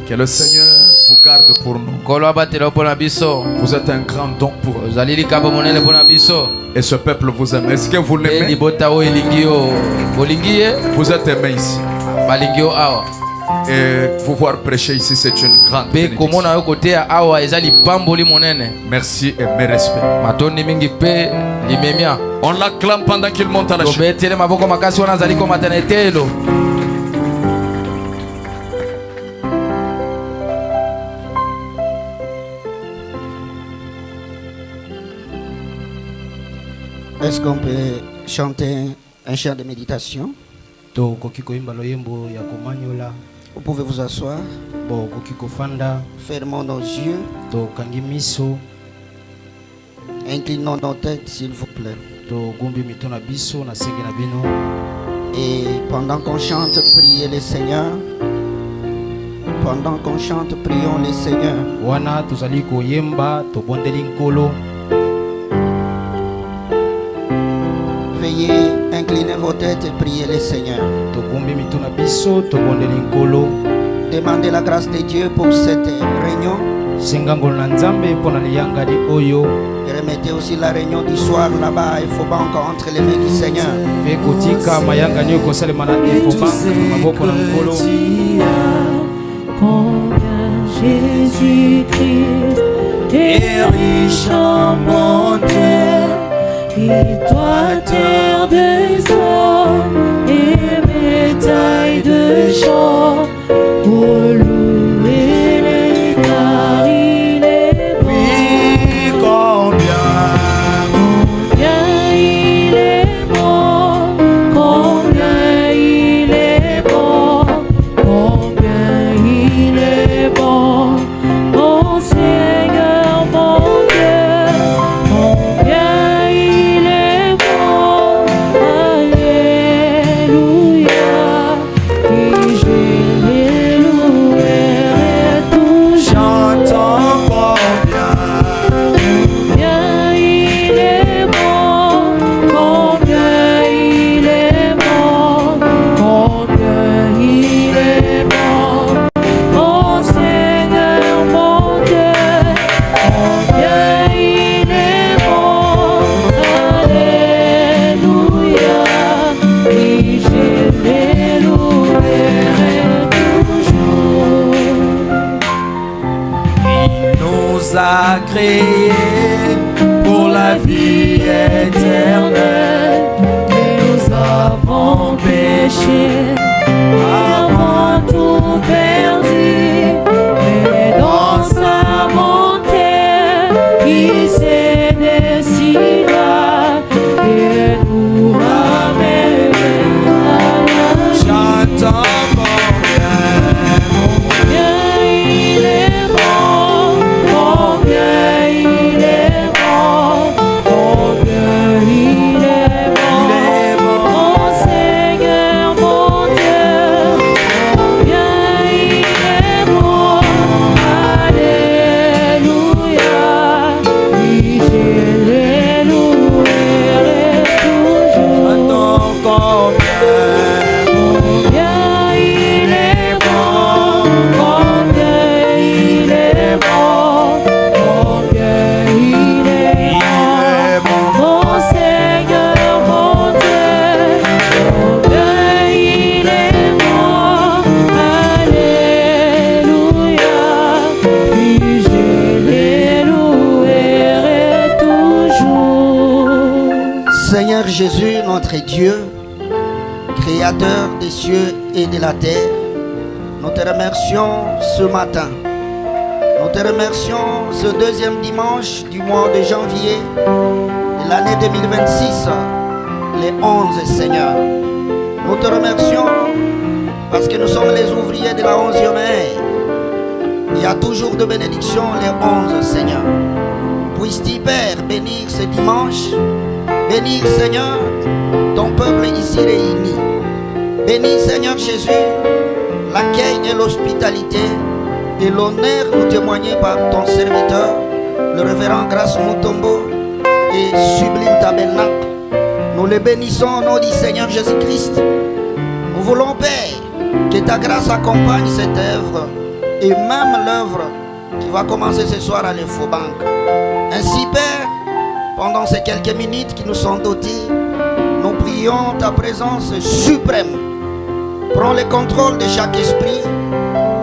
Que le Seigneur vous garde pour nous. Vous êtes un grand don pour nous. Et ce peuple vous aime. Est-ce que vous l'aimez? Vous êtes aimé ici. Et vous voir prêcher ici, c'est une grande bénédiction. Merci et mes respects. On l'acclame pendant qu'il monte à la chaîne. Est-ce qu'on peut chanter un chant de méditation? Vous pouvez vous asseoir. Fermons nos yeux. Inclinons nos têtes, s'il vous plaît. Et pendant qu'on chante, priez le Seigneur. Pendant qu'on chante, prions le Seigneur. Veuillez incliner vos têtes et prier le Seigneur. Demandez la grâce de Dieu pour cette réunion. Et remettez aussi la réunion du soir là-bas. Il faut pas encore entre les mains du Seigneur. Combien Jésus-Christ est riche en bonté. Il doit terre des hommes et bétail de champs pour louer les car il est bon. Oui, combien il est bon, combien il est bon, combien il est bon, mon Seigneur, mon Dieu, combien il est bon, alléluia, et je les louerai toujours. Chantons Combien il est bon, combien il est bon, combien il est bon, mon Seigneur, mon Dieu, combien il est bon, alléluia, et je les louerai toujours. Il nous a créés pour la vie éternelle. Et nous avons péché, avons tout perdu, mais dans sa bonté, il s'est décidé et nous ramène à la vie. Chantons Combien il est bon, combien il est bon, combien il est bon, mon Seigneur, mon Dieu, combien il est bon, alléluia, et je les louerai toujours. Combien il est bon, combien il est bon, combien il est bon, mon Seigneur, mon Dieu, combien il est bon, alléluia, et je les louerai toujours. Seigneur Jésus, notre Dieu, Créateur des cieux et de la terre, nous te remercions ce matin. Nous te remercions ce deuxième dimanche du mois de janvier de l'année 2026, les 11, Seigneur. Nous te remercions parce que nous sommes les ouvriers de la 11e heure. Il y a toujours de bénédictions les 11, Seigneur. Puisses-tu, Père, bénir ce dimanche, bénir, Seigneur, ton peuple ici réuni. Bénis, Seigneur Jésus, l'accueil et l'hospitalité et l'honneur nous témoignés par ton serviteur, le révérend Grâce Mutombo et Sublime Tabernacle. Nous les bénissons au nom du Seigneur Jésus-Christ. Nous voulons, Père, Que ta grâce accompagne cette œuvre et même l'œuvre qui va commencer ce soir à l'Infobank. Ainsi, Père, pendant ces quelques minutes qui nous sont dotées, nous prions ta présence suprême. Prends le contrôle de chaque esprit.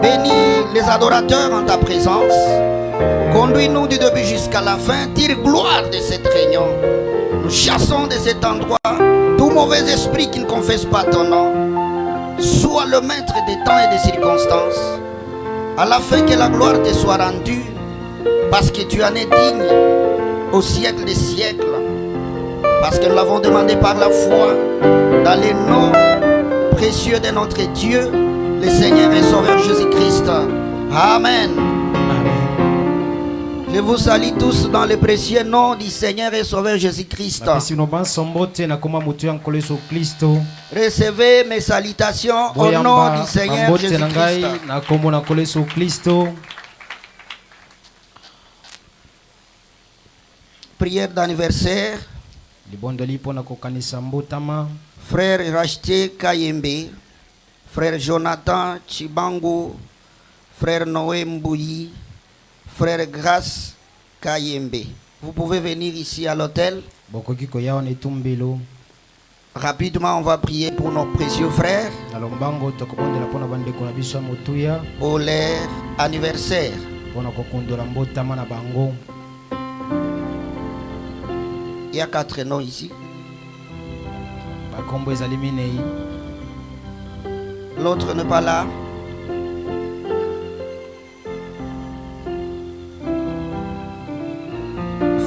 Bénis les adorateurs en ta présence. Conduis-nous du début jusqu'à la fin. Tire gloire de cette réunion. Nous chassons de cet endroit tout mauvais esprit qui ne confesse pas ton nom. Sois le maître des temps et des circonstances. À la fin, que la gloire te soit rendue, parce que tu en es digne au siècle des siècles. Parce que nous l'avons demandé par la foi, dans les noms précieux de notre Dieu, le Seigneur et Sauveur Jésus-Christ. Amen. Je vous salue tous dans le précieux nom du Seigneur et Sauveur Jésus-Christ. Recevez mes salutations au nom du Seigneur Jésus-Christ. Prière d'anniversaire. Frère Racheté Kayembe, frère Jonathan Chibangu, frère Noé Mbouyi, frère Grace Kayembe. Vous pouvez venir ici à l'hôtel. Rapidement, on va prier pour nos précieux frères pour leur anniversaire. Il y a 4 noms ici. L'autre n'est pas là.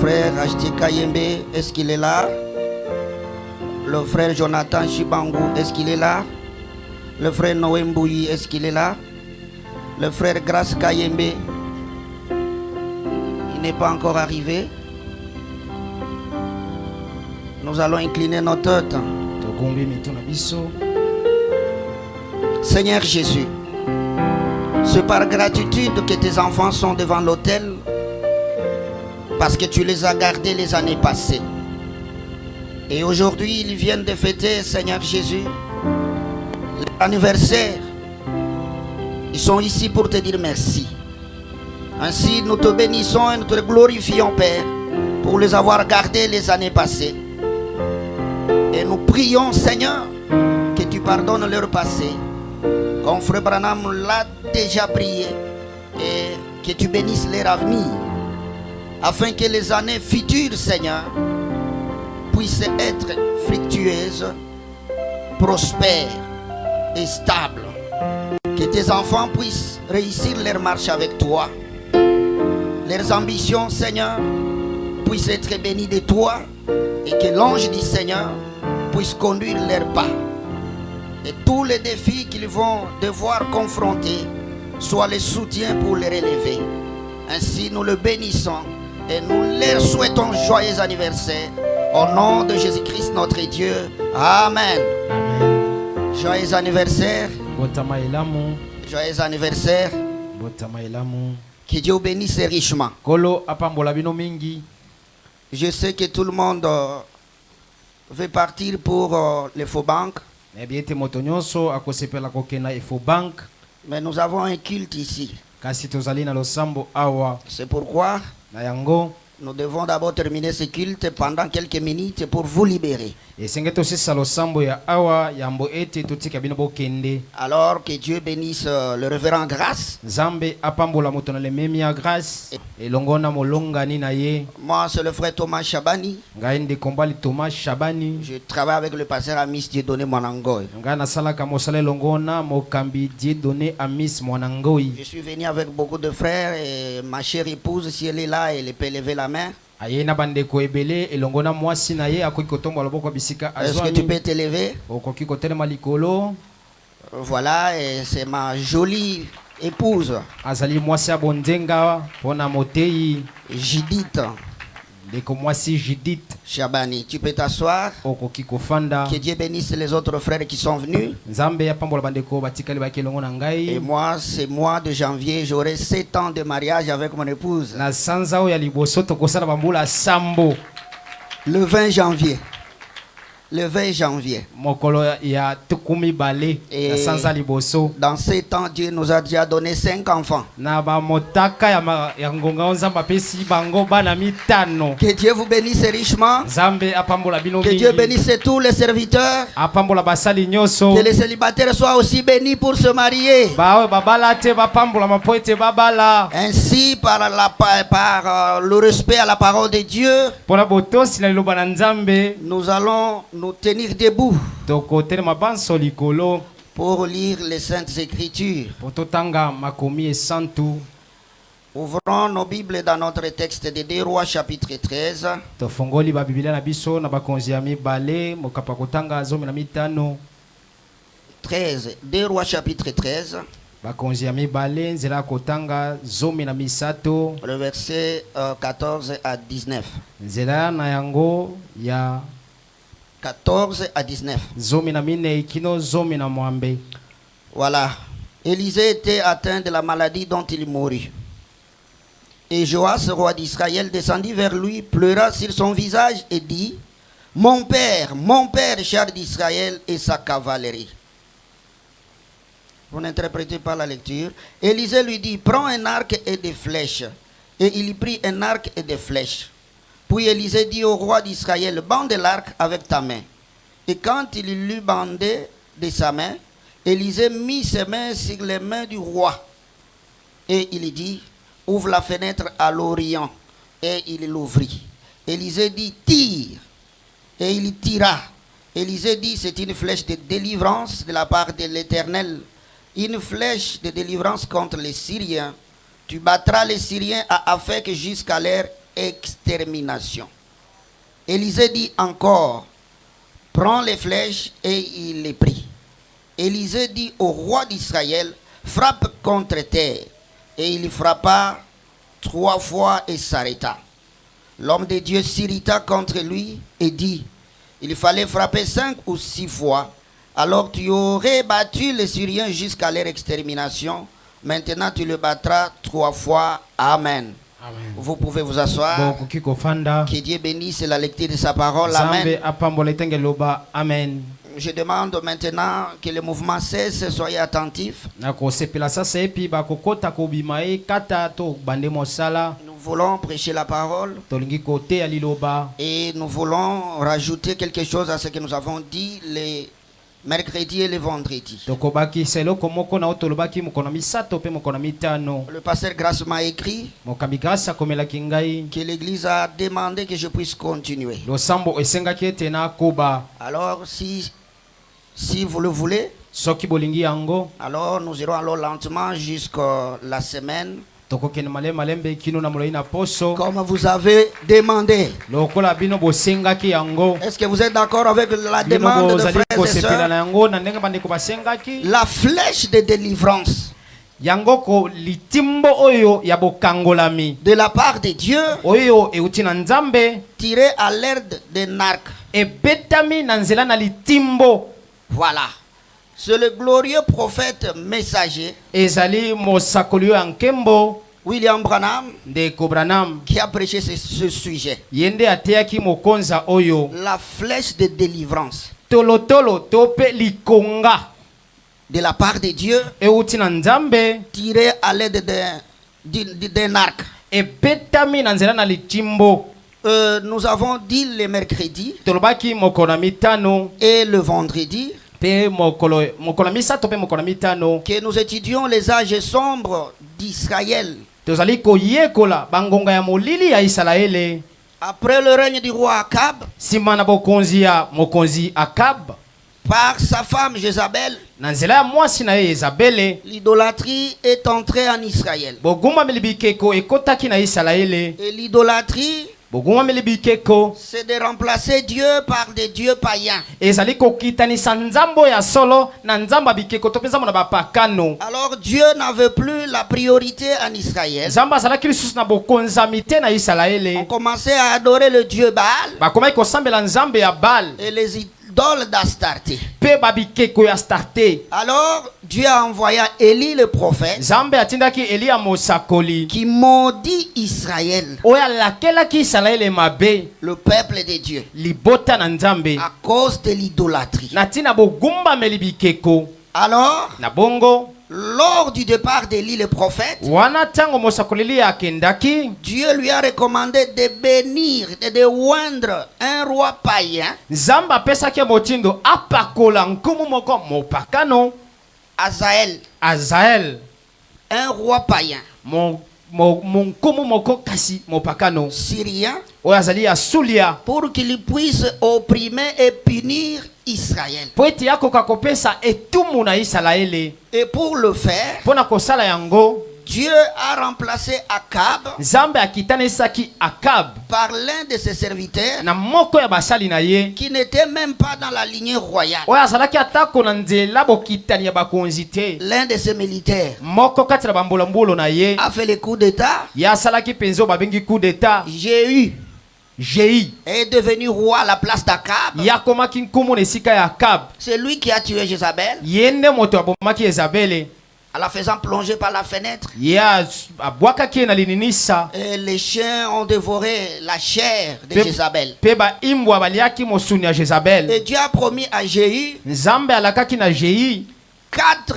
Frère Ashti Kayembe, est-ce qu'il est là? Le frère Jonathan Chibangu, est-ce qu'il est là? Le frère Noé Mbouyi, est-ce qu'il est là? Le frère Grace Kayembe, il n'est pas encore arrivé. Nous allons incliner nos têtes. Seigneur Jésus, c'est par gratitude que tes enfants sont devant l'autel, parce que tu les as gardés les années passées. Et aujourd'hui, ils viennent de fêter, Seigneur Jésus, l'anniversaire. Ils sont ici pour te dire merci. Ainsi, nous te bénissons et nous te glorifions, Père, pour les avoir gardés les années passées. Et nous prions, Seigneur, que tu pardonnes leur passé, comme Frère Branham l'a déjà prié, et que tu bénisses leur avenir, afin que les années futures, Seigneur, puissent être fructueuses, prospères et stables. Que tes enfants puissent réussir leur marche avec toi. Leurs ambitions, Seigneur, puissent être bénies de toi, et que l'ange du Seigneur puisse conduire leurs pas. Et tous les défis qu'ils vont devoir confronter soient les soutiens pour les relever. Ainsi, nous le bénissons et nous leur souhaitons joyeux anniversaire. Au nom de Jésus-Christ notre Dieu. Amen. Amen. Joyeux anniversaire. Joyeux anniversaire. Que Dieu bénisse richement. Je sais que tout le monde veut partir pour l'Infobank. Mais nous avons un culte ici. C'est pourquoi nous devons d'abord terminer ce culte pendant quelques minutes pour vous libérer. Alors que Dieu bénisse le révérend Grâce. Moi, c'est le frère Thomas Chabani. Je travaille avec le pasteur Amis Dieudonné Mwanangoy. Je suis venu avec beaucoup de frères et ma chère épouse, si elle est là, elle peut lever la main. Est-ce que tu peux t'élever? Voilà, et c'est ma jolie épouse Judith Chabani. Tu peux t'asseoir. Que Dieu bénisse les autres frères qui sont venus. Et moi, c'est mois de janvier, j'aurai 7 ans de mariage avec mon épouse. Le 20 janvier. le 20 janvier. mokolo ya tukumi bale Et- na sanza liboso Dans ces temps, Dieu nous a déjà donné 5 enfants. na bamotaka ya ngonga oyo nzambe apesi bango bana mitano. Que Dieu vous bénisse richement. Nzambe apambola bino Que Dieu mingi, bénisse tous les serviteurs. apambola basali nyonso, Que les célibataires soient aussi bénis pour se marier. baoyo babala te bapambola mapo ete babala Ainsi, par le respect à la parole de Dieu, mpona botosi na liloba na nzambe nous allons nous tenir debout tokotelema banso likolo pour lire les Saintes Écritures. po totanga makomi esantu. Ouvrons nos Bibles dans notre texte de 2 Rois chapitre 13. Tofongoli babiblia na biso na bakonzi ya mibale mokapa kotanga 15, 13. 2 Rois chapitre 13, bakonzi ya mibale nzela ya kotanga 13, le verset 14 à 19. nzela na yango ya 14 à 19. 14 kino 17. Voilà. Élisée était atteint de la maladie dont il mourut. Et Joas, roi d'Israël, descendit vers lui, pleura sur son visage et dit: mon père, char d'Israël et sa cavalerie. Vous n'interprétez pas la lecture. Élisée lui dit: prends un arc et des flèches. Et il y prit un arc et des flèches. Puis Élisée dit au roi d'Israël: bande l'arc avec ta main. Et quand il l'eut bandé de sa main, Élisée mit ses mains sur les mains du roi. Et il dit: ouvre la fenêtre à l'orient. Et il l'ouvrit. Élisée dit: tire. Et il tira. Élisée dit: c'est une flèche de délivrance de la part de l'Éternel. Une flèche de délivrance contre les Syriens. Tu battras les Syriens à Aphek jusqu'à leur extermination. Élisée dit encore: prends les flèches, et il les prit. Élisée dit au roi d'Israël: frappe contre terre. Et il frappa 3 fois et s'arrêta. L'homme de Dieu s'irrita contre lui et dit: il fallait frapper 5 ou 6 fois. Alors tu aurais battu les Syriens jusqu'à leur extermination. Maintenant tu le battras 3 fois. Amen. Amen. Vous pouvez vous asseoir. bokoki kofanda. Que Dieu bénisse la lecture de sa parole. Nzambe Amen. apambola etenge loba amen. Je demande maintenant que le mouvement cesse. Soyez attentifs. Na kosepela sasa epi bakokota kobima e kata to bande mosala Nous voulons prêcher la parole tolingi kote ya liloba et nous voulons rajouter quelque chose à ce que nous avons dit les mercredis et les vendredis. tokobakisa eloko moko na oyo tolobaki mokolo misato mpe mokolo mitano. Le pasteur Grace m'a écrit mokambi grâce akomelaki ngai que l'église a demandé que je puisse continuer. losambo esengaki ete nakoba. Alors si vous le voulez, soki bolingi yango alors nous irons alors lentement jusqu'à la semaine tokokende malembe kino na molai na poso comme vous avez demandé. lokola bino bosengaki yango. Est-ce que vous êtes d'accord avec la Bino demande de bozali frères et kosepela sœurs? na yango na ndenge bandeko basengaki La flèche de délivrance yango ko litimbo oyo ya bokangolami de la part de Dieu oyo euti na nzambe tirée à l'aide d'un arc. ebetami na nzela na litimbo. Voilà. C'est le glorieux prophète messager ezali mosakoli oyo ya nkembo William Branham ndeko Branham qui a prêché ce sujet. ye nde ateyaki mokonza oyo La flèche de délivrance tolotolo to mpe likonga de la part de Dieu euti na nzambe tirée à l'aide d'un arc. ebetami na nzela na litimbo. Nous avons dit le mercredi tolobaki mokolo na mitano et le vendredi mpe mokolo na misato mpe mokolo na mitano que nous étudions les âges sombres d'Israël. tozali koyekola bangonga ya molili ya Isalaele Après le règne du roi Akab, nsima na bokonzi ya mokonzi Akab par sa femme Jézabel, na nzela ya mwasi na ye Ezabele l'idolâtrie est entrée en Israël. bogumbameli bikeko ekotaki na Isalaele. Et l'idolâtrie, bogumbameli bikeko c'est de remplacer Dieu par des dieux païens. ezali kokitanisa nzambo ya solo na nzambo ya bikeko to mpe nzambo na bapakano. Alors Dieu n'avait plus la priorité en Israël. nzambo azalaki lisusu na bokonzami te na On Isalaele. commençait à adorer le dieu Baal bakomaki kosambela nzambe ya Bal et les idole d'Astarté. pe babikeko ya Astarte. Alors Dieu a envoyé Élie le prophète Nzambe atindaki Eliya mosakoli qui maudit Israël, oyo alakelaki Isalaele mabe le peuple de Dieu, libota na Nzambe à cause de l'idolâtrie. na ntina bogumbameli bikeko. Alors, Na bongo lors du départ d'Élie le prophète, wana ntango mosakoli Eliya akendaki, Dieu lui a recommandé de bénir et de oindre un roi païen, Nzambe apesaki motindo apakola nkumu moko mopakano Azaël, Azael, un roi païen, nkumu moko kasi mopakano syrien, oyo azali ya Sulia, pour qu'il puisse opprimer et punir Israël. po ete akoka kopesa etumu na Isalaele. Et pour le faire, Mpona kosala yango, Dieu a remplacé Akab Nzambe akitanisaki Akab par l'un de ses serviteurs na moko ya basali na ye qui n'était même pas dans la lignée royale. oyo azalaki atako na nzela bokitani ya bakonzi te. L'un de ses militaires Moko kati na bambulambulu na ye a fait le coup d'état. ye asalaki mpenza oyo babengi coup d'état. Jéhu Jei est devenu roi à la place d'Akab. ye akomaki nkumu na esika ya Akab. C'est lui qui a tué Jézabel Ye nde moto abomaki Ezabele, en la faisant plonger par la fenêtre. ye abwakaki ye na lininisa, Et les chiens ont dévoré la chair de Pe- Jézabel. mpe baimbwa baliaki mosuni ya Et Jezabel. Dieu a promis à Jéhu Nzambe alakaki na Jei 4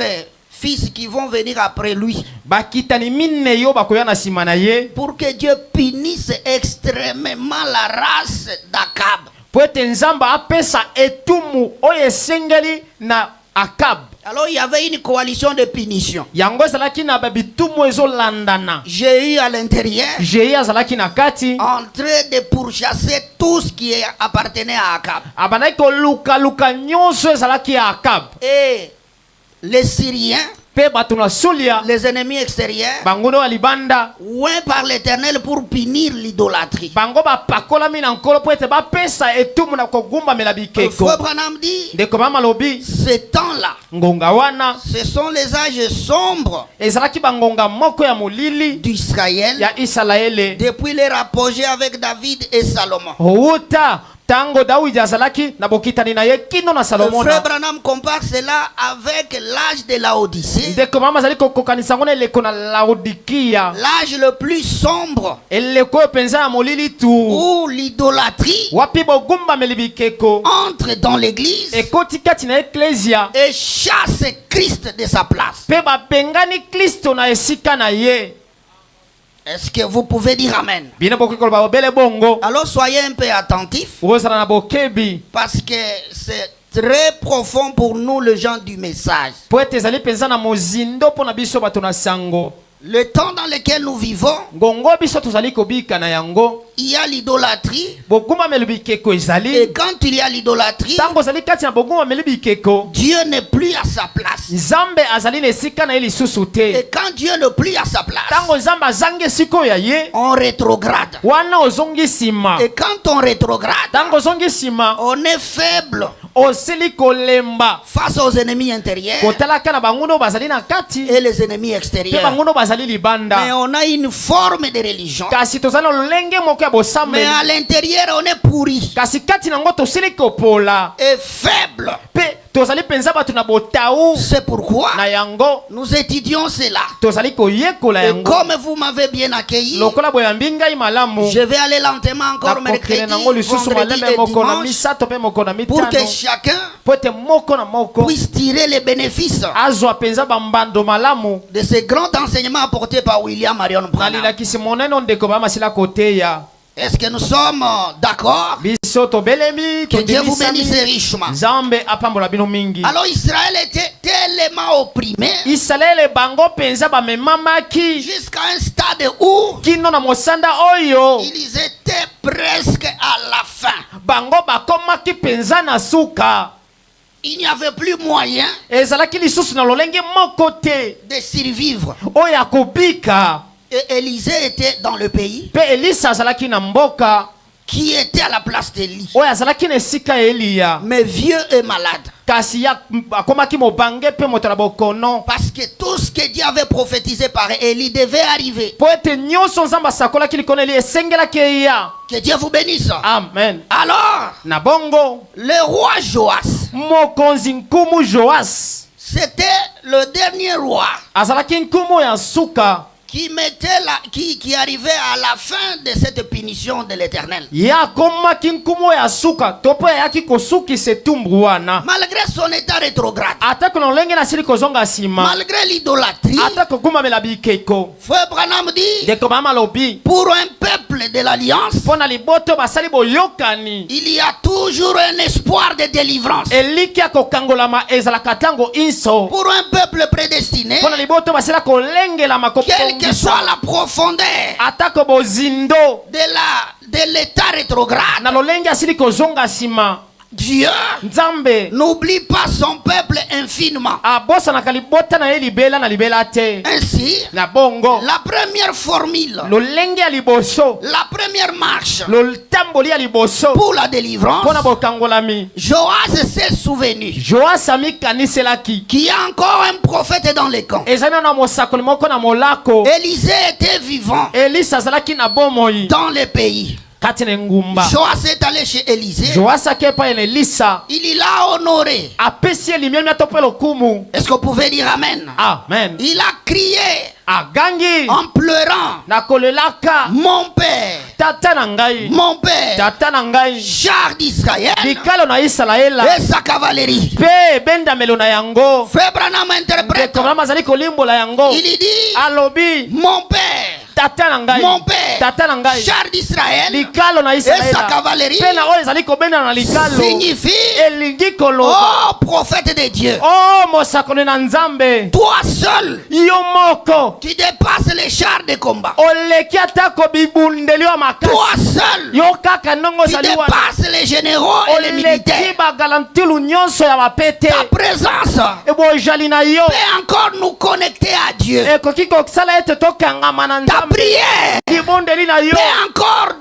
fils qui vont venir après lui bakitani minne yo bakoya na nsima na ye pour que Dieu punisse extrêmement la race d'Akab. po ete Nzambe apesa etumu oyo esengeli na Akab. Alors il y avait une coalition de punition. Yango ezalaki na babitumu ezolandana. Jéhu à l'intérieur Jei azalaki na kati en train de pourchasser tout ce qui appartenait à Akab. abandaki kolukaluka nyonso ezalaki ya Akab. Et les Syriens, Mpe bato na Sulia les ennemis extérieurs, bango nde ya libanda ouin par l'Éternel pour punir l'idolâtrie. bango bapakolami na nkolo po ete bapesa etumu na kogumbamela bikeko. Frère Branham dit, Ndeko mama lobi ce temps-là, ngonga wana ce sont les âges sombres ezalaki bangonga moko ya molili d'Israël ya Isalaele depuis leur apogée avec David et Salomon. outa tango Dawidi azalaki na bokitani na ye kino na Le Salomon. frère Branham compare cela avec l'âge de la Odyssée, Ndeko mama azali kokokanisa ngo na eleko na Laodikia, l'âge le plus sombre eleko oyo penza ya molili tu où l'idolâtrie wapi bogumbameli bikeko entre dans l'église ekoti kati na eklesia et chasse Christ de sa place. mpe bapengani Kristo na esika na ye. Est-ce que vous pouvez dire Amen? Bino bokoki koloba bobele bongo Alors soyez un peu attentifs ozala na bokebi parce que c'est très profond pour nous, les gens du message. po ete ezali mpenza na mozindo mpo na biso bato na sango. Le temps dans lequel nous vivons, Ngongo biso tozali kobika na yango il y a l'idolâtrie. bogumbameli bikeko Et ezali. quand il y a l'idolâtrie, Tango ozali kati na bogumbameli bikeko, Dieu n'est plus à sa place. Nzambe azali na esika na ye lisusu te. Et quand Dieu n'est plus à sa place, Tango Nzambe azangi esika oyo ya ye, on rétrograde. wana ozongi nsima. Et quand on rétrograde, Tango ozongi nsima, on est faible osili kolemba face aux ennemis intérieurs kotalaka na bango oyo bazali na kati et les ennemis mpe extérieurs. bango oyo bazali Mais libanda. on a une forme de religion. Kasi tozali na lolenge moko ya Mais bosambeli, à l'intérieur, on est pourri kasi kati nango tosili kopola et faible. mpe tozali mpenza bato na botau. C'est pourquoi Na yango nous étudions cela. tozali koyekola Et yango comme vous m'avez bien accueilli, lokola boyambi ngai malamu. je vais aller lentement encore mercredi, nakokende nango lisusu vendredi malembe et moko na dimanche misato mpe moko na pour que mitano chacun po ete moko na moko puisse tirer les bénéfices azwa mpenza bambando malamu de ce grand enseignement apporté par William Marion na Branham. lilakisi monene oyo ndeko bamasila koteya. Est-ce que nous sommes d'accord? Biso tobelemi Que Dieu vous tobimisami. bénisse richement. Nzambe apambola bino mingi. Alors Israël était tellement opprimé Isalaele bango mpenza bamemamaki jusqu'à un stade où kino na mosanda oyo ils étaient presque à la fin. bango bakomaki mpenza na suka. Il n'y avait plus moyen ezalaki lisusu na lolenge moko te de survivre. oyo ya kobika. Et Élisée était dans le pays Pe Elisa azalaki na mboka qui était à la place d'Élie, oyo azalaki na esika ya Eliya mais vieux et malade. kasi ya akomaki mobange mpe moto na bokono Parce que tout ce que Dieu avait prophétisé par Élie devait arriver. po ete nyonso nzambe asakolaki likolo Eli esengelaki eya. Que Dieu vous bénisse. Amen. Alors, Na bongo le roi Joas, mokonzi nkumu Joas c'était le dernier roi azalaki nkumu ya suka qui arrivait à la fin de cette punition de l'Éternel. ye akomaki nkumu ya suka to mpo ayaki kosukisa etumbu wana Malgré son état rétrograde, atako na lolenge nasili kozonga nsima malgré l'idolâtrie, ata kokumamela bikeko Frère Branham dit, ndeko mama lobi pour un peuple de l'Alliance, mpo na liboto basali boyokani il y a toujours un espoir de délivrance. eliki ya kokangolama ezalaka ntango inso Pour un peuple prédestiné, mpo na liboto basala kolengelama quelle que soit kopongisa la profondeur atako bozindo de l'état rétrograde, na lolenge asili kozonga nsima Dieu nzambe n'oublie pas son peuple infiniment. abosanaka libota na ye libela na libela te Ainsi, na bongo la première formule, lolenge ya liboso la première marche lotamboli ya liboso pour la délivrance, mpo na bokangolami Joas s'est souvenu Joas amikaniselaki qu'il y a encore un prophète dans les camps. ezali na mosakoli moko na molako Élisée était vivant elisa azalaki na bomoi dans le pays. kati na engumba Joas est allé chez Élisée. Joas ake epai na elisa Il l'a honoré. apesi ye limiami ato mpe lokumu Est-ce que vous pouvez dire Amen? amen Il a crié agangi en pleurant, na kolelaka mon père, tata na ngai mon père, tata na ngai char d'Israël bikalo na isalaela et sa cavalerie. mpe ebendamelo na yango Frère Branham interprète. ndekomama azali kolimbola yango Il dit, alobi mon père, tata na ngai mon père, tata na ngai char d'Israël likalo na et sa isalaela cavalerie mpe na oyo ezali kobenda na likalo signifie, elingi koloba oh prophète de Dieu, o mosakoli na nzambe toi seul, yo moko tu dépasses les chars de combat. oleki atako bibundeli ya Toi makasi seul, yo kaka ndongo tu ozali wana dépasses les généraux et les oleki militaires. bagalantilu nyonso ya bapete Ta présence ebojali na yo peut encore nous connecter à Dieu. ekoki kosala ete tokangama na Ta nzambe prière libondeli na yo peut encore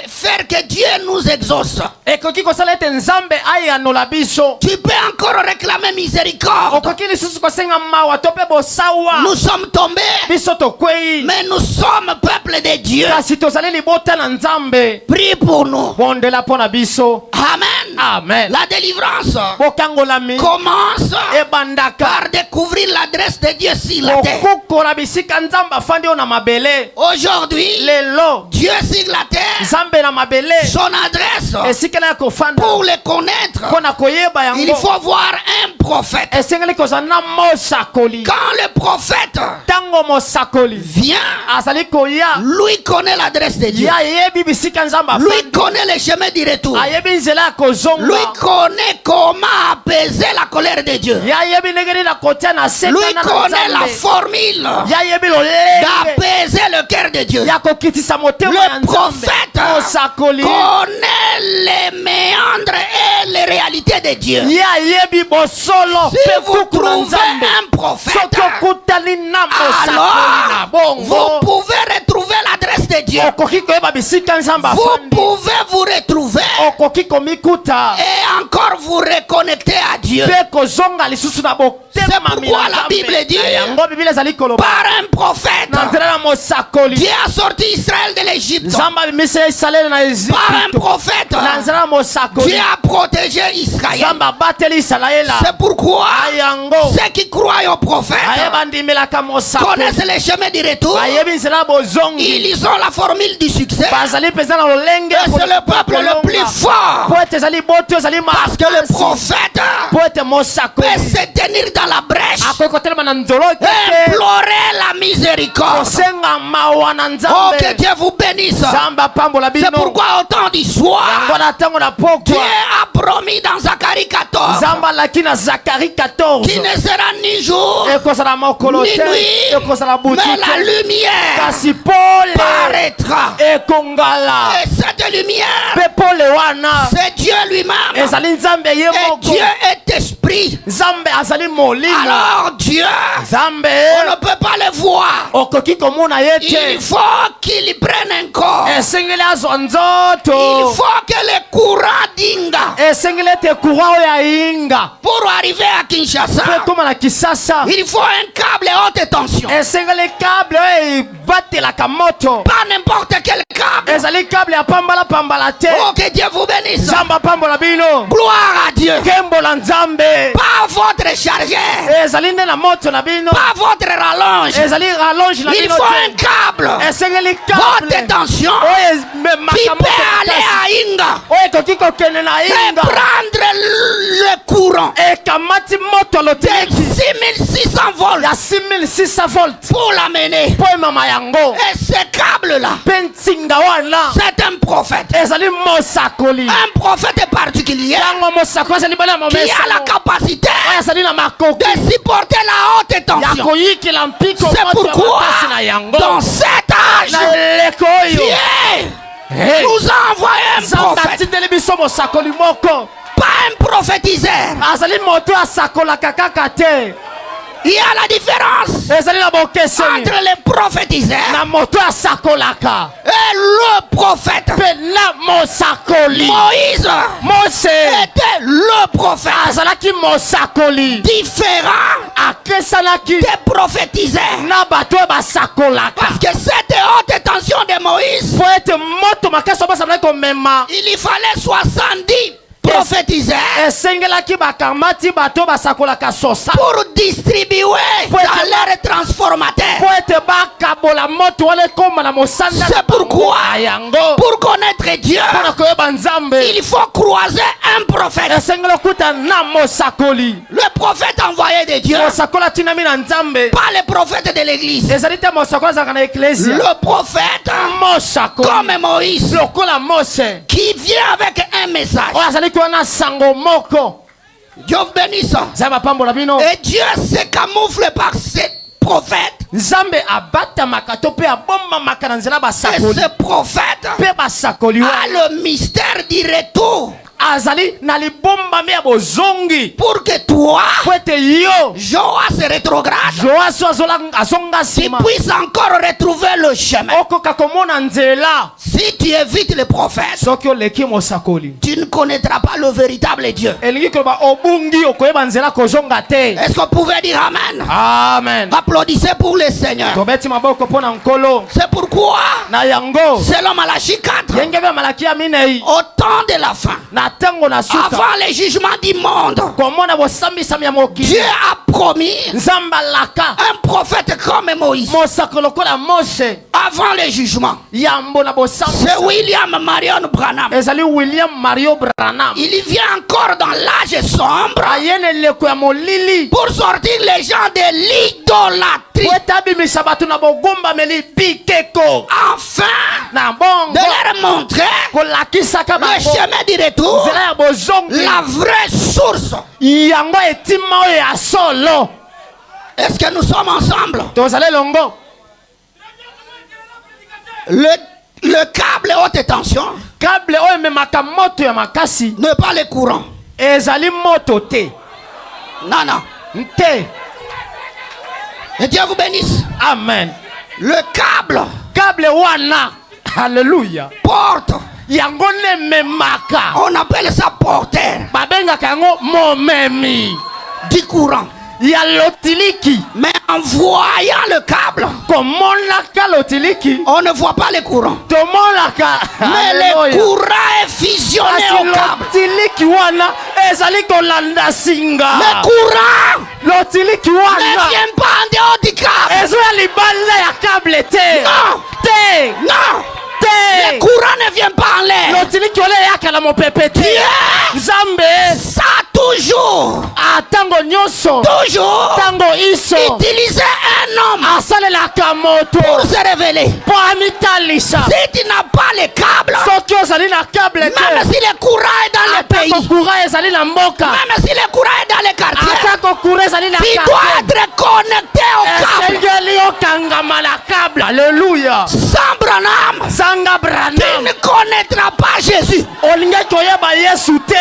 faire que Dieu nous exauce. ekoki kosala ete nzambe ayanola biso Tu peux encore réclamer miséricorde. okoki lisusu kosenga mawa to mpe bosawa Nous sommes tombés, biso tokwei mais nous sommes peuple de Dieu. kasi tozali libota na nzambe Prie pour nous. bondela mpo na biso Amen. amen La délivrance bokangolami commence ebandaka par découvrir l'adresse de Dieu sur la terre. kokukola bisika nzambe afandi oyo na mabele Aujourd'hui, lelo Dieu sur la terre, nzambe na mabele son adresse, esika na ya kofanda pour le connaître, mpo na koyeba il yango faut voir un prophète. esengeli kozala na mosakoli Quand le prophète ntango mosakoli vient, azali koya lui connaît l'adresse de Dieu. ye ayebi bisika nzambe Lui afandi connaît le chemin du retour. ayebi nzela ya Lui kozonga connaît comment apaiser la colère de Dieu. ye ayebi ndenge nini akotia na Lui sekana na connaît la nzambe formule ye ayebi lolenge d'apaiser le cœur de Dieu. ya kokitisa motema ya Le nzambe prophète mosakoli connaît les méandres et les réalités de Dieu. ye ayebi bosolo Si mpe vous kuku na trouvez nzambe un prophète, soki okutani na mosakoli na alors vous bongo pouvez retrouver l'adresse de Dieu. okoki koyeba bisika nzambe Vous afandi pouvez vous retrouver okoki komikuta et encore vous reconnecter à Dieu mpe kozonga lisusu na C'est botemami pourquoi na la Bible nzambe dit, na yango biblia ezali koloba par un prophète. na nzela na mosakoli Dieu a sorti Israël de l'Égypte. nzambe abimisa israele na Par un ezipito prophète, na nzela na Dieu mosakoli a protégé Israël. nzambe abateli isalaela C'est pourquoi ayango ceux qui croient au prophète ayeba ndimelaka mosakoli connaissent le chemin du retour. bayebi nzela ya bozongi Ils ont la formule du succès. bazali mpenza na lolenge Et c'est le peuple le plus fort. po ete ezali boto ezali Parce que le makasi prophète po ete mosakoli peut se tenir dans la brèche akoki kotelema na nzolo et tete implorer la miséricorde. kosenga mawa na Oh, que nzambe Dieu vous bénisse. nzambe apambola C'est bino pourquoi au temps du soir, yango na ntango na Dieu pokwa a promis dans Zacharie 14 nzambe alaki na zakari qu'il 14 ne sera ni jour ekozala mokolo ni te nuit, ekozala butu mais la te lumière kasi pole paraîtra. ekongala Et cette lumière, mpe pole wana c'est Dieu lui-même. ezali nzambe ye Et moko Dieu est esprit. nzambe azali molimo Alors Dieu, nzambe on ne peut pas le voir. okoki komona ye Il te faut qu'il prenne un corps. esengeli azwa Il nzoto faut que le courant dinga esengeli ete courant oyo ayinga pour arriver à mpe Kinshasa. ekóma na kisasa Il faut un câble haute tension. esengeli kable oyo ebatelaka moto Pas n'importe quel câble. ezali kable ya pambala te Oh, que Dieu vous bénisse. nzambe apambola bino Gloire à Dieu. kembola nzambe Pas votre chargeur. ezali nde na moto na bino Pas votre rallonge. ezali rallonge na Il bino faut un te câble esengeli haute kable tension oyo qui ememaka peut moto aller makasi à Inga oyo ekoki kokende na et inga prendre le courant ekamati moto de loteleki 6600 volts ya 6600 volts pour l'amener. mpo emama yango Et ce câble-là, mpe ntinga wana c'est un prophète. ezali mosakoli Un prophète particulier yango mosakoli ezali bana ya qui a la momesano capacité oyo azali na makoki de supporter la haute ya tension. koyikela mpiko C'est moto ya pourquoi, makasi na yango dans cet âge, na eleko oyo Dieu Hey. nous a envoyé un nzambe prophète, atindeli biso mosakoli moko pas un prophétiseur. azali moto asakolaka kaka te Il y a la différence ezali na bokeseni entre les prophétiseurs na moto asakolaka et le prophète. mpe na mosakoli Moïse mose était le prophète, azalaki mosakoli différent akesanaki des prophétiseurs. na bato oyo basakolaka Parce que cette haute tension de Moïse, po ete moto makasi oyo basakolaki komema il y fallait 70 prophétiseurs esengelaki bakamati bato oyo basakolaka sosa pour distribuer dans leur transformateur. po ete bakabola moto wana ekóma na mosanda C'est pourquoi, na yango pour connaître Dieu, mpona koyeba nzambe il faut croiser un prophète. esengeli okuta na mosakoli Le prophète envoyé de Dieu, mosakoli atinami na nzambe pas le prophète de l'église. ezali te mosakoli azalaka na eklezia Le prophète, mosakoli comme Moïse, lokola mose qui vient avec un message. oyo azalaki wana sango moko Dieu vous bénisse. nzambe apambola bino Et Dieu se camoufle par ses prophètes. nzambe abatamaka to mpe abombamaka na nzela Et basakoli ce prophète mpe basakoli a wana le mystère du retour. azali na libombami ya bozongi Pour que toi, po ete yo Joas rétrograde, joaso azonga tu nsima puisses encore retrouver le chemin. okoka komona nzela Si tu évites le prophète, soki oleki mosakoli tu ne connaîtras pas le véritable Dieu. elingi koloba obungi okoyeba nzela kozonga te Est-ce que vous pouvez dire Amen? amen Applaudissez pour le Seigneur. tobeti maboko mpo na nkolo C'est pourquoi, na yango selon Malachie 4, yenge bya malaki ya minei au temps de la fin, na ntango na suka avant le jugement du monde, komona bosambisami ya mokili Dieu a promis nzambe alaka un prophète comme Moïse. mosakoli lokola mose Avant le jugement, yambo na c'est bosambisa William Marion Branham. ezali william mario branham Il vient encore dans l'âge sombre aye na eleko ya molili pour sortir les gens de l'idolâtrie. po ete abimisa bato na bogumbameli bikeko Enfin, na de bongo leur montrer kolakisaka le bango chemin du retour, nzela ya bozongi la vraie source. yango etima oyo ya solo Est-ce que nous sommes ensemble? tozali elongo Le câble haute tension kable oyo ememaka moto ya makasi n'est pas le courant. ezali moto te Non, non. te Et Dieu vous bénisse. amen Le câble kable wana halleluya porte. yango nde ememaka On appelle ça porteur babengaka yango momemi du courant. ya lotiliki Mais en voyant le câble, komonaka lotiliki on ne voit pas le courant. tomonaka Mais le Halleluya. courant est fusionné kasi au câble. lotiliki wana ezali kolanda singa Le courant lotiliki ne wana vient pas en dehors du câble. ezoya libanda ya kable te Non. te Non. Le te courant ne vient pas en l'air. lotiliki ola eyaka na mopepe te Dieu, nzambe ça toujours, atango nyonso toujours tango iso utiliser un homme asalelaka moto pour se révéler. mpo amitalisa Si tu n'as pas le câble, soki ozali na kable même te si le courant est dans le pays, atako courant ezali na mboka même si le courant est dans le quartier, atako courant ezali na tu dois quartier être connecté au câble. esengeli okangama na kable alleluya Sans Branham, zanga tu branam ne connaîtras pas Jésus. olingaki oyeba yesu te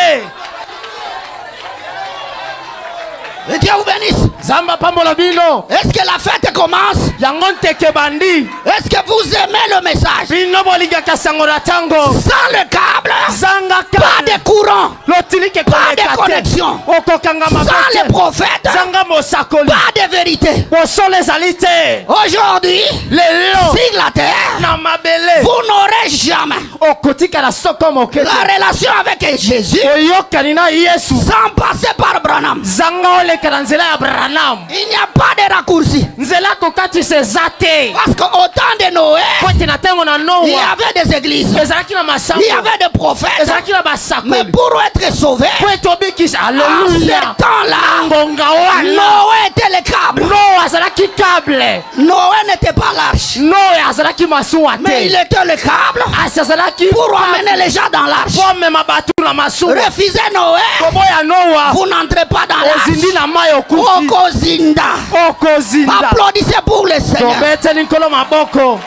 Et Dieu vous bénisse. nzambe apambola bino Est-ce que la fête commence? commence. yango nteke bandi Est-ce que vous aimez le message? bino bolingaka sango na ntango Sans le câble, zanga pas de courant, lotilike pas de koleka te connexion. okokanga Sans les mabe te prophètes, zanga mosakoli pas de vérité. bosolo ezali te Aujourd'hui, lelo sur la terre, na mabele vous n'aurez jamais okotikala soko moke la relation avec Jésus oyokani na yesu sans passer par Branham. zanga oleka na nzela ya branam Il n'y a pas de raccourci. nzela kokatisa eza te Parce qu'au temps de Noé, po ete na ntango na il y noa avait des églises, ezalaki na masango il y avait des prophètes. ezalaki na Mais basakoli pour être sauvé, po ete obikisa en ce alleluya temps-là, ngonga wana Noé était le câble. noa azalaki kable Noé n'était pas l'arche, noa azalaki masuwa mais il te était le câble asi azalaki pour emmener les gens dans l'arche. po amema bato na masuwa Refusez Noé, koboya noa vous n'entrez pas dans l'arche. ozindi na mai okufi Okozinda. okozinda Applaudissez pour le Seigneur. tobeteli nkolo maboko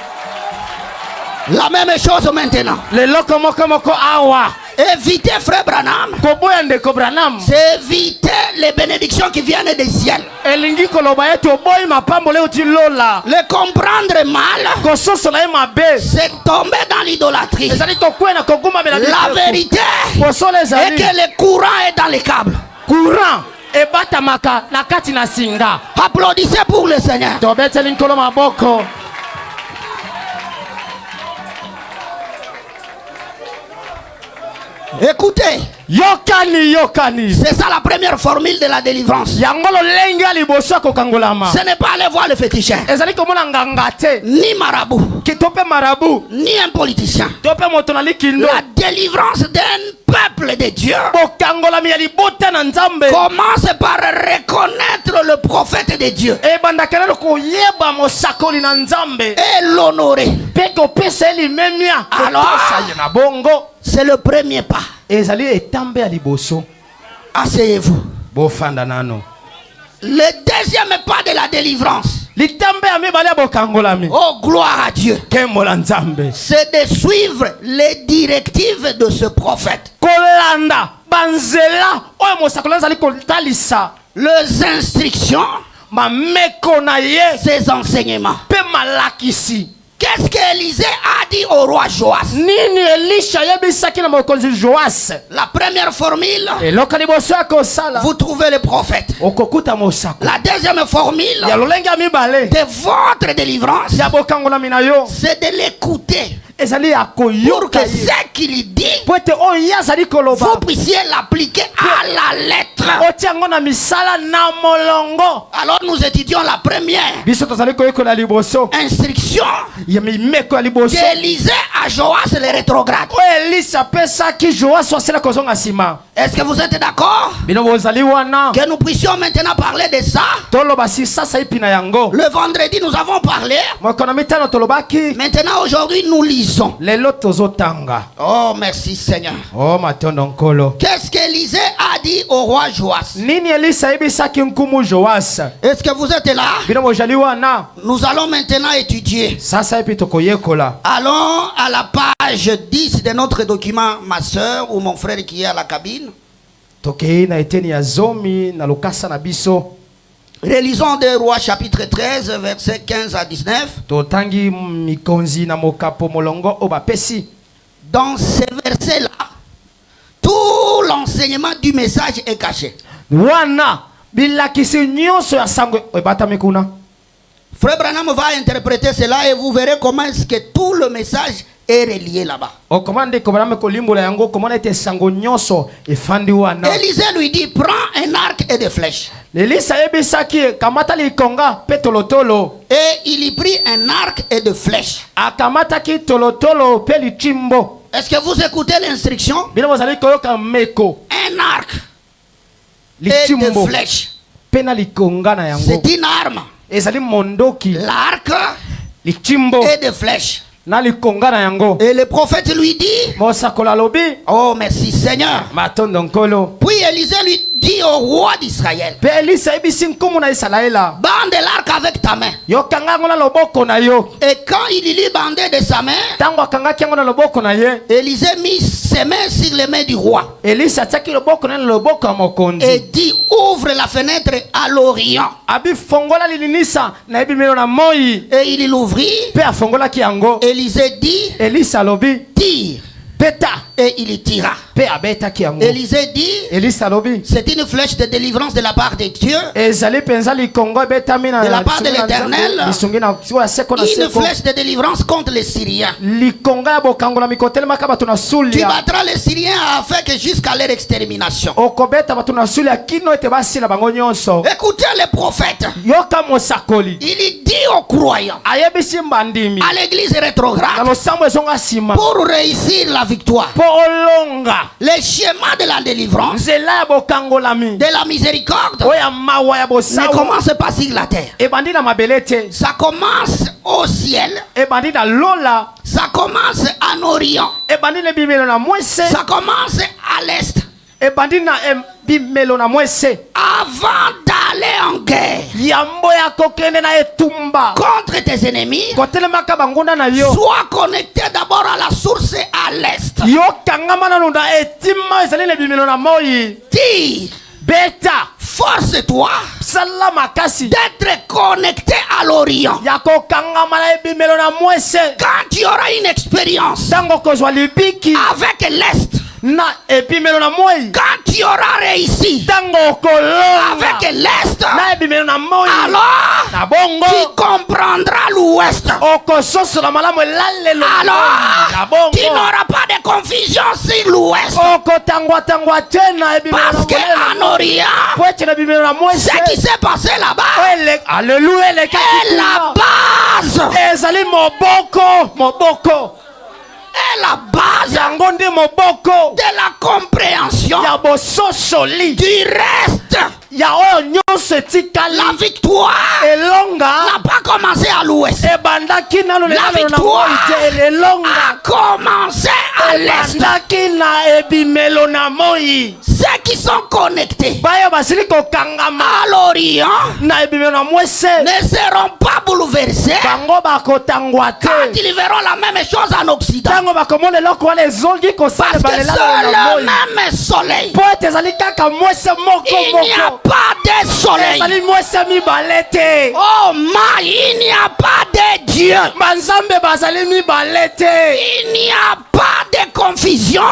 La même chose maintenant. leloko moko awa Évitez, frère Branham, koboya ndeko branam c'est éviter les bénédictions qui viennent du ciel. elingi koloba ete oboyi mapambolo oti lola Le comprendre mal, kososola ye mabe c'est tomber dans l'idolâtrie. ezali kokwena kogumamela La vérité kosolo est ezali que le courant est dans les câbles. courant ebatamaka na kati na singa Applaudissez pour le Seigneur. tobeteli nkolo maboko Écoutez, yokani c'est ça la première formule de la délivrance. yango lolenge ya liboso ya kokangolama Ce n'est pas aller voir le féticheur, ezali komona nganga te ni marabout, ke to mpe marabu ni un politicien. to mpe moto na likindo La délivrance d'un peuple de Dieu bokangolami ya libota na nzambe commence par reconnaître le prophète de Dieu ebandaka nano koyeba mosakoli na nzambe et l'honorer. mpe kopesa ye limemia Alors? kotosa ye na bongo C'est le premier pas. ezali etambe ya liboso Asseyez-vous. bofanda nano Le deuxième pas de la délivrance. litambe ya mibale ya bokangolami Oh, gloire à Dieu. kembola nzambe C'est de suivre les directives de ce prophète. kolanda banzela oyo mosakoli azali kotalisa Les instructions, mameko na ye ses enseignements. mpe malakisi Qu'est-ce qu'Élisée a dit au roi Joas? nini elisha ayebisaki na mokonzi joas La première formule, eloko liboso ya kosala vous trouvez le prophète. okokuta mosako La deuxième formule ya lolenge ya mibale de votre délivrance, ya bokangolami na yo c'est de l'écouter ezali ya pour koyoka que ye ce qu'il dit, po ete oyo ye azali koloba vous puissiez l'appliquer à la lettre. otia yango na misala na molongo Alors nous étudions la première biso tozali koyekola liboso instruction ya mimeko ya liboso d'Élisée à Joas le rétrograde. oyo elisa apesaki joas asila kozonga nsima Est-ce que vous êtes d'accord bino bozali wana que nous puissions maintenant parler de ça? toloba sisasa ipi na yango Le vendredi, nous avons parlé. mokolo mitano tolobaki Maintenant, aujourd'hui, nous lisons. lelo tozotanga Oh, merci Seigneur. o matondo nkolo Qu'est-ce qu'Élisée a dit au roi Joas? nini elisa ayebisaki nkumu joas Est-ce que vous êtes là? bino bozali wana Nous allons maintenant étudier. sasa epi tokoyekola Allons à la page 10 de notre document, ma soeur ou mon frère qui est à la cabine. tokei na eteni ya zomi na lokasa na biso Relisons des Rois chapitre 13, versets 15 à 19. totangi mikonzi na mokapo molongo oyo bapesi Dans ces versets-là, tout l'enseignement du message est caché. wana bilakisi nyonso ya sango ebatami kuna Frère Branham va interpréter cela et vous verrez comment est-ce que tout le message est relié là-bas. okoma ndeko baname kolimbola yango komona ete sango nyonso efandi wana Élisée lui dit, prends un arc et des flèches. elisa ayebisaki kamata likonga mpe tolotolo Et il y prit un arc et des flèches. akamataki tolotolo mpe lichimbo Est-ce que vous écoutez l'instruction? bino bozali koyoka meko Un arc et des lichimbo flèches. mpe na likonga na yango C'est une arme. ezali mondoki L'arc lichimbo et des flèches. na likonga na yango Et le prophète lui dit, mosakolo alobi oh merci Seigneur. matondo nkolo Puis Élisée lui dit au roi d'Israël, Pe Elisa ebisi nkumu na Israela. bande l'arc avec ta main. Yo kanga ngo na loboko na yo. Et quand il lui bandait de sa main, Tango akanga kiango na loboko na ye. Élisée mit ses mains sur les mains du roi Elisa tiaki loboko na loboko ya mokonzi. et dit, ouvre la fenêtre à l'Orient. Abi fongola lilinisa na ebimelo na moi. Et il l'ouvrit. Pe afongola kiango. Élisée dit, Elisa lobi tire. beta. Et il y tira. Pe abeta kiango. Élisée dit, Elisa lobi. c'est une flèche de délivrance de la part de Dieu. Ezali penza likongo beta mina. De la part de l'Éternel. Une flèche de délivrance contre les Syriens. Likonga ya bokango na mikotele makaba Tu tunasulia. battras les Syriens afin que jusqu'à leur extermination. Okobeta batunasulia kino ete basila bango nyonso. Écoutez les prophètes. Yoka mosakoli. Il dit aux croyants, Ayebisi mbandimi. à l'église Na rétrograde, losambo ezonga sima. pour réussir la victoire, Po olonga. les schémas de la délivrance, Nzela ya bokangolami. de la miséricorde, Oya mawa ya ne bosawa. commence pas sur la terre. Ebandi na mabele te. Ça commence au ciel, Ebandi na lola. ça commence en Orient, Ebandi na bimelo na mwese. ça commence à l'est. Ebandi na bimelo na mwese. Avant d'aller en guerre Yambo ya kokende na etumba. contre tes ennemis, Kotelemaka bangunda na yo. sois connecté d'abord à la source à l'est. Yo kangama na nunda etima ezali na bimelo na moi. Tire, Beta. force-toi Sala makasi. d'être connecté à l'Orient. Ya kokangama na bimelo na mwese. Quand tu auras une expérience Tango kozwa libiki. avec l'est, Na ebimelo na moi. quand tu auras réussi Tango kolonga. avec l'est, Na ebimelo na moi. alors Na bongo. tu comprendras l'ouest. Okososola malamu elalelo. Na Alors bongo. tu n'auras pas de confusion sur l'ouest. Okotangwa tangwa tena ebimelo na Parce qu'en moi. Orient, Poche na bimelo na moi. ce qui s'est passé là-bas Alléluia le est la base. ezali moboko moboko Est la base yango nde moboko de la compréhension ya bososoli du reste. ya oyo nyonso etikali La victoire elonga n'a pas commencé à l'ouest. ebandaki nano La lelalo na victoire moi te elonga a commencé à l'est. ebandaki na ebimelo na moi Ceux qui sont connectés bayo basili kokangama à l'Orient na ebimelo na mwese ne seront pas bouleversés bango bakotangwa te quand ils verront la même chose en Occident. ntango bakomona eloko wana ezongi kosala Parce que balelalo c'est na moi le même soleil. po ete ezali kaka mwese moko Il n'y a moko pas de soleil. ezali mwese mibale te Oh my, il n'y a pas de Dieu. banzambe bazali mibale te Il n'y a pas de confusion.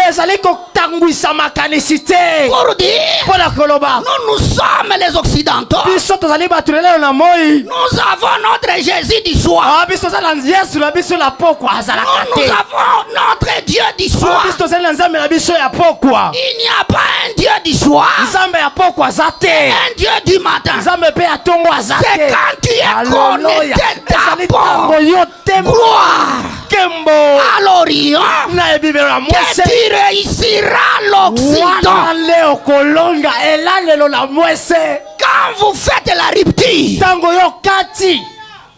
ezali kotangwisa makanisi te Pour dire, mpo na koloba nous sommes les Occidentaux. biso tozali bato lelelo na moi Nous avons notre Jésus du soir. biso tozali na yesu na biso na pokwa azalaka Nous te avons notre Dieu du soir. biso tozali na nzambe na biso ya pokwa Il n'y a pas un Dieu du soir, nzambe ya pokwa aza te un Dieu du matin. nzambe mpe ya ntongo aza C'est te quand tu es Alléluia. connecté ezali d'abord, ntango yo te gloire, kembo à l'Orient, na ebimelo na que mwese tu réussiras l'Occident. wana leo kolonga elalelo na mwese Quand vous faites la rupture, ntango yo kati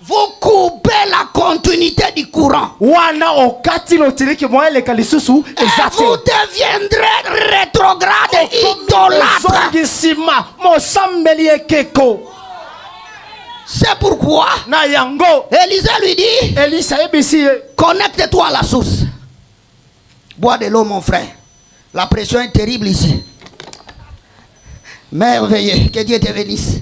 vous coupez la continuité du courant. wana okati lotiliki mwa eleka lisusu Et eza vous te deviendrez rétrograde, idolâtre. ozongi nsima mosambeli ekeko C'est pourquoi na yango Élisée lui dit, elisa yebisi ye connecte-toi à la source. Bois de l'eau, mon frère. La pression est terrible ici. Merveilleux. Que Dieu te bénisse.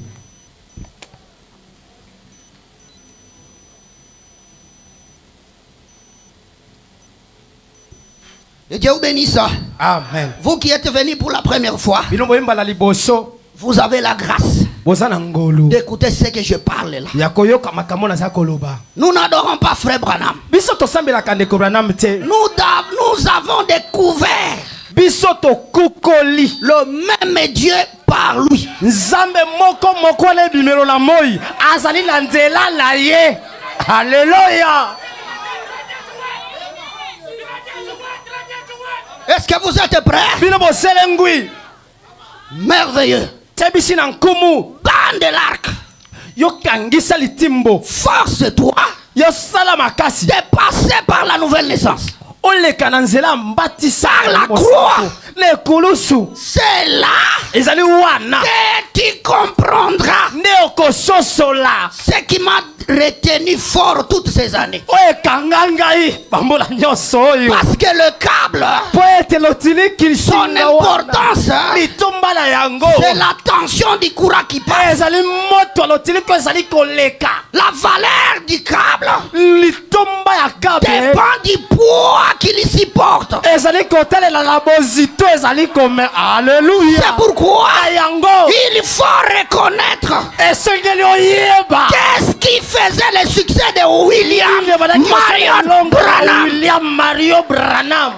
Et Dieu vous bénisse. amen Vous qui êtes venus pour la première fois, bino boyembala liboso vous avez la grâce boza na ngolu d'écouter ce que je parle là. ya koyoka makambo naza koloba Nous n'adorons pas Frère Branham. biso tosambelaka ndeko branam te Nous avons découvert biso tokukoli le même Dieu par lui. nzambe moko wana ebimelo na moi azali na nzela na ye alleluya Est-ce que vous êtes prêts? bino bosele ngwi Merveilleux. te bisi na nkumu Bande de l'arc. yokangisa litimbo Force-toi yosala makasi de passer par la nouvelle naissance. oleka na nzela mbatisa Par la croix. na ekulusu c'est là ezali wana que tu comprendras nde okososola ce qui m'a retenu fort toutes ces années. oyo ekanga ngai bambola nyonso oyo Parce que le câble, po ete lotiliki son lisinga wana importance, litumba na yango c'est la tension du courant qui passe. ezali moto ya lotiliki oyo ezali koleka La valeur du câble litumba ya kabe dépend du poids qu'il supporte. ezali kotalela na bozito ezali kome C'est alleluya pourquoi na yango il faut reconnaître esengeli oyeba qu'est-ce qui faisait le succès de William Marion Branham. William Mario Branham.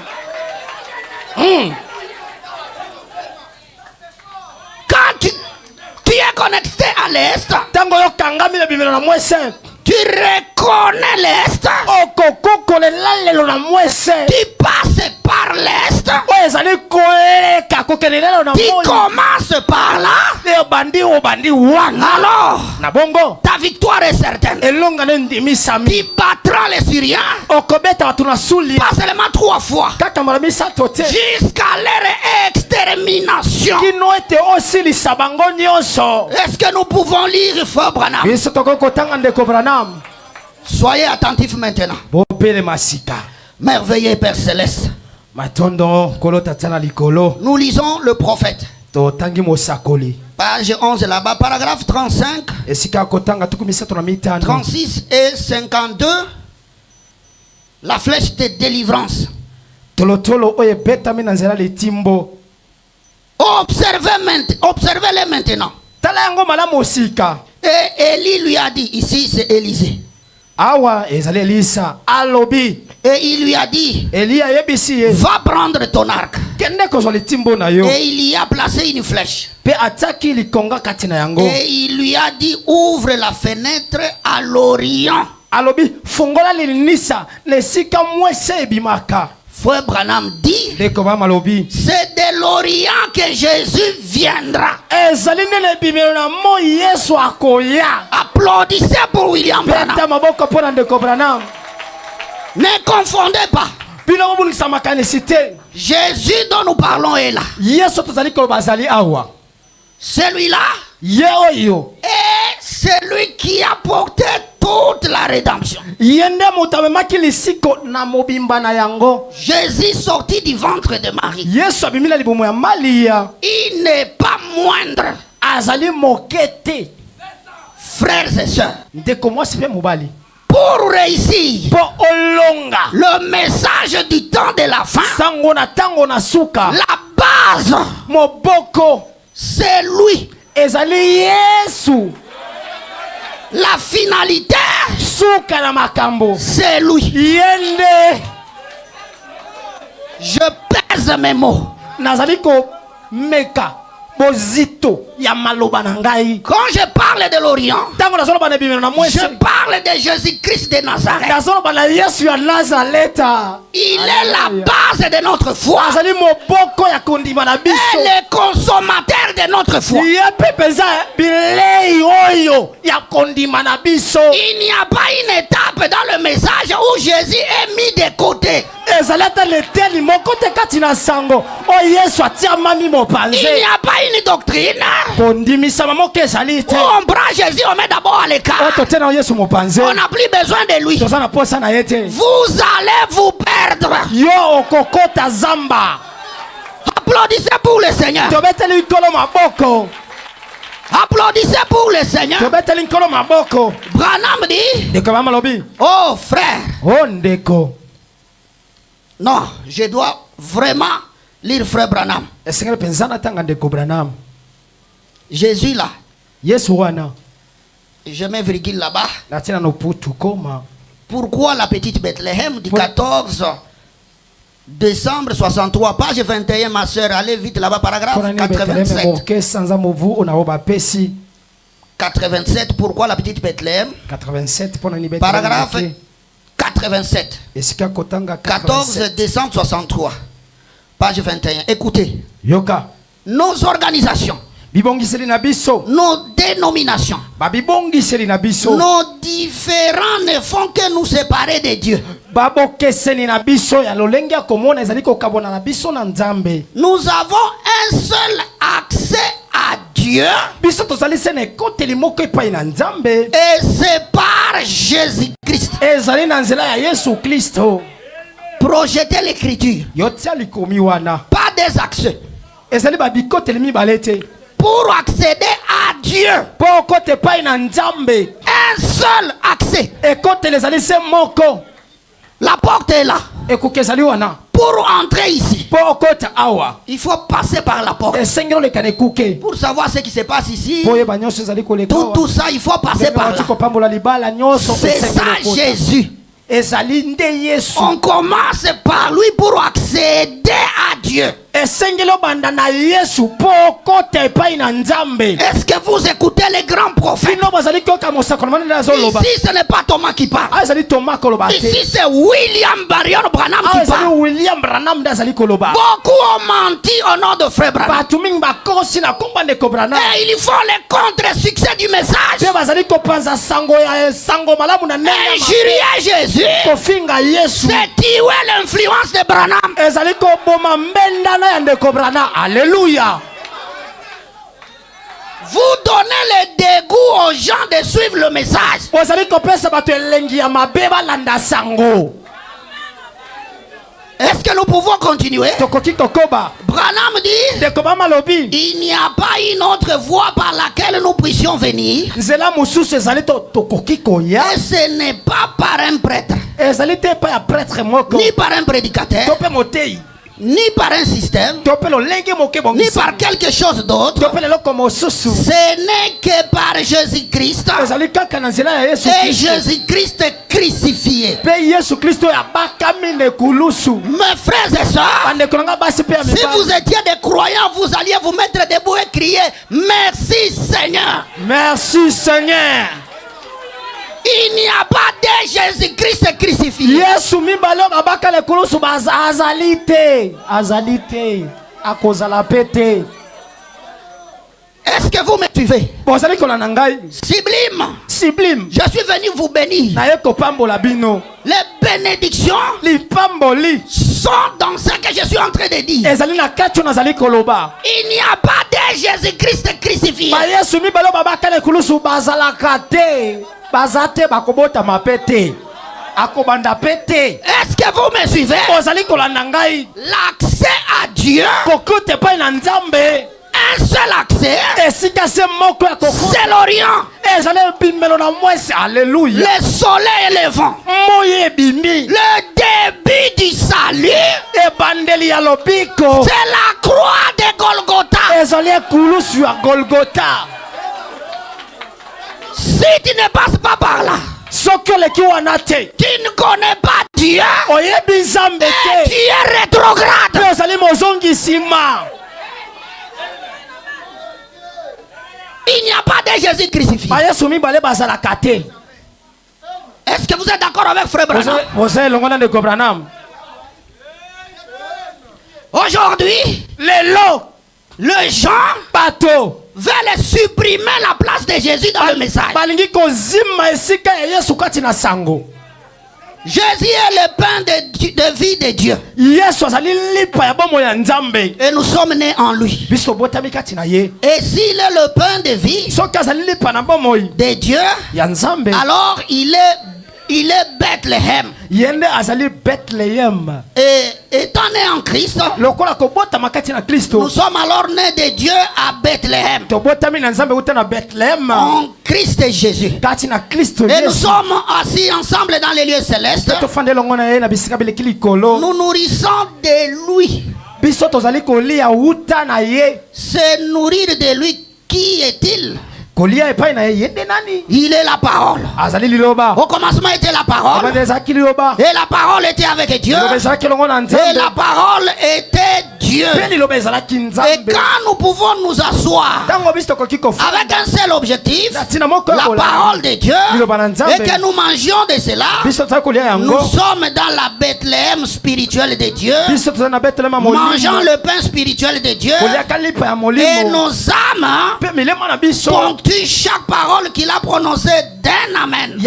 Quand tu es connecté à l'Est, Tango yokangami na bimelo na mwese tu reconnais l'Est, okokokolela lelo na mwese tu passes par l'Est, oyo ezali koleka kokelelelo na tu moi commences par là, obandi wana alors na bongo ta victoire est certaine. elonga na ndimisami Tu battras les Syriens okobeta bato na sulia pas seulement 3 fois, kaka mbala misato te jusqu'à leur extermination. kino ete osilisa bango nyonso. Est-ce que nous pouvons lire Frère Branham? biso tokoki kotanga ndeko Branham. Soyez attentifs maintenant. bopele masika Merveilleux Père Céleste. matondo kolo tata na likolo Nous lisons le prophète. totangi mosakoli Page 11 là-bas, paragraphe 35, esika kotanga tuku misato na mitano 36 et 52. La flèche de délivrance. tolotolo oyo ebetami na nzela litimbo. Observez-les maintenant. tala yango malamu osika. Et Élie lui a dit, ici c'est Élisée. awa ezali elisa alobi. Et il lui a dit, eliya ayebisi ye va prendre ton arc. kende kozwa litimbo na yo Et il y a placé une flèche. mpe atiaki likonga kati na yango. Et il lui a dit, ouvre la fenêtre à l'Orient. alobi fungola lilinisa na esika mwese ebimaka. Frère Branham dit, ndeko bamalobi c'est de l'Orient que Jésus viendra. ezali nde na ebimelo na moi yesu akoya. Applaudissez pour William peta Branham. maboko mpo na ndeko Branham. Ne confondez pas. bino kobulisa makanisi te. Jésus dont nous parlons est là. yesu tozali koloba azali awa. Celui-là ye oyo est celui qui a porté toute la rédemption. ye nde moto amemaki lisiko na mobimba na yango. Jésus sorti du ventre de Marie. yesu abimi na libumu ya malia. Il n'est pas moindre. azali moke te. Frères et sœurs, ndeko mwasi mpe mobali pour réussir mpo olonga le message du temps de la fin, sango na ntango na suka la base, moboko c'est lui. ezali yesu. La finalité, suka na makambo c'est lui. ye nde. Je pèse mes mots. nazali komeka bozito ya maloba na ngai. Quand je parle de l'Orient, ntango nazoloba na ebimelo na mwesi je parle de Jésus-Christ de Nazareth. nazoloba na yesu ya nazareta. Il est la base de notre foi azali moboko ya kondima na et biso. le consommateur de notre foi. ye mpe mpenza bilei oyo ya kondima na biso. Il n'y a pas une étape dans le message où Jésus est mis de côté. ezali ata leteli moko te kati na sango oyo yesu atiamami Il mopanze. n'y a pas une doctrine kondimisama moko ezali te où on prend Jésus, on met d'abord à oyo l'écart. totiana yesu mopanze. On n'a plus besoin de lui. toza na posa na ye te. Vous allez vous perdre. yo okokota zamba. Applaudissez pour le Seigneur. tobeteli nkolo maboko. Applaudissez pour le Seigneur. tobeteli nkolo maboko. Branham dit, ndeko bamalobi oh frère, o ndeko non, je dois vraiment lire frère Branham. esengeli mpenza natanga ndeko Branham. Jésus là, yesu wana je mets virgule là-bas. natina no putu koma. Pourquoi la petite Bethléem du 14 décembre 63, page 21, ma soeur, allez vite là-bas, paragraphe mpona nini beteleme 87. moke sanza movu oyo bapesi. 87, pourquoi la petite Bethléem? 87 mpona nini Paragraphe beteleme 87. esika kotanga 14 87. décembre 63, page 21. Écoutez, yoka nos organisations, bibongiseli na biso, nos dénominations, babibongiseli na biso, nos différents ne font que nous séparer de Dieu. babokeseni na biso ya lolenge ya komona ezali kokabona na biso na nzambe. Nous avons un seul accès à Dieu. Biso tozali sene ekoteli moko epai na nzambe. Et c'est par Jésus-Christ. Ezali na nzela ya Yesu Kristo. Projetez l'écriture. Yotia likomi wana. Pas des accès. Ezali babikoteli mibale te. Pour accéder à Dieu. Po kote epai na nzambe. Un seul accès. Ekoteli ezali se moko. La porte est là. Ekokezali wana. Pour entrer ici, Po kota awa. il faut passer par la porte. Esengelo lekana ekuke. Pour savoir ce qui se passe ici, Po yeba nyonso ezali koleka. tout ça, il faut passer par là. Kopambola libala nyonso. C'est ça Jésus. Ezali nde Yesu. On commence par lui pour accéder à Dieu. Esengelo banda na Yesu po kote epai na nzambe. Est-ce que vous écoutez les grands prophètes? Fino bazali koka mosakolo mana na zoloba. Ici, ce n'est pas Thomas qui parle. Ah ezali Thomas koloba te. Ici, c'est William Marion Branham Ah qui ezali parle. William Branham nde azali koloba. Beaucoup ont menti au nom de frère Branham. Batu mingi bakosi na komba ndeko Branham. Et ils font les contre-succès du message. Pe bazali kopanza sango ya sango malamu na nene. Injurier Jésus, Kofinga Yesu. c'est tuer l'influence de Branham. Ezali koboma mbenda na ya ndeko Branham. Alléluia. Vous donnez le dégoût aux gens de suivre le message. Ozali kopesa bato elengi ya mabe balanda sango. Est-ce que nous pouvons continuer? Tokoki kokoba. Branham dit, Ndeko malobi. il n'y a pas une autre voie par laquelle nous puissions venir. Nzela mususu ezali tokoki koya. Et ce n'est pas par un prêtre, Ezali te pa ya prêtre moko. ni par un prédicateur, Tope motei. ni par un système, Tope lolenge moke ni bongisi. par quelque chose d'autre. Tope leloko mosusu. Ce n'est que par Jésus-Christ Ezali kaka na nzela ya Yesu et Kristo. Jésus-Christ crucifié. Pe Yesu Kristo ya bakami ne kulusu. Mes frères et sœurs, Bandeko nanga basi pe ya si mibali. vous étiez des croyants, vous alliez vous mettre debout et crier merci Seigneur. Merci Seigneur. Il n'y a pas de Jésus-Christ crucifié. Yesu mibalo babaka le kulusu baza azali te. Azali te. Akozala pete. Est-ce que vous me suivez? Bozali kolanda ngai. Sublime. Sublime. Je suis venu vous bénir. Na ye kopambola bino. Les bénédictions Lipamboli. sont dans ce que je suis en train de dire. Ezali na kati nazali koloba. Il n'y a pas de Jésus-Christ crucifié. Ba Yesu mibalo babaka le kulusu bazalaka te. Bazate bakobota mapete. Akobanda pete. Est-ce que vous me suivez? Ozali kolanda ngai. L'accès à Dieu, Kokote pa na nzambe. un seul accès, Esika se moko ya kokote. c'est l'Orient. Ezali bimbelo na mwesi. Alléluia. Le soleil et le vent. Moye bimi. Le début du salut, Ebandeli ya lobiko. c'est la croix de Golgotha. Ezali kulusu ya Golgotha. Si tu ne passes pas par là, Soki oleki wana te. tu ne connais pas Dieu. Oyebi nzambe Tu te. es rétrograde. Pe ozali mozongisima. Il n'y a pas de Jésus crucifié. Ba Yesu mibale bazalaka te. Est-ce que vous êtes d'accord avec Frère Branham? Ozali elongo na ndeko Branham. Aujourd'hui, Lelo. les gens Bato. veulent supprimer la place de Jésus dans le message. Balingi kozima esika ya Yesu kati na sango. Jésus est le pain de vie de Dieu. Yesu azali lipa ya bomo ya nzambe. Et nous sommes nés en lui. Biso botami kati na ye. Et s'il est le pain de vie Soki azali lipa na bomo de Dieu, ya nzambe. alors il est Bethléem. Yende azali Bethlehem. Et étant né en Christ, Lokola kobotama kati na Kristo. nous sommes alors nés de Dieu à Bethléem. Tobotami na nzambe uta na Bethlehem. En Christ Jésus. Kati na Kristo Et nous Yesu. sommes assis ensemble dans les lieux célestes. Tofande longo na ye na bisika bileki likolo. Nous nourrissons de lui. Biso tozali kolia uta na ye. Se nourrir de lui, qui est-il? Kolia epai na ye yende nani? Il est la parole. Azali liloba. Au commencement était la parole. Abande ezaki liloba. Et la parole était avec Dieu. Liloba ezaki longo na Et nzambe. la parole était Dieu. Dieu. Et quand nous pouvons nous asseoir avec un seul objectif, la parole de Dieu, et que nous mangions de cela, nous sommes dans la Bethléem spirituelle de Dieu, mangeant le pain spirituel de Dieu, et nos âmes ponctuent chaque parole qu'il a prononcée d'un amen.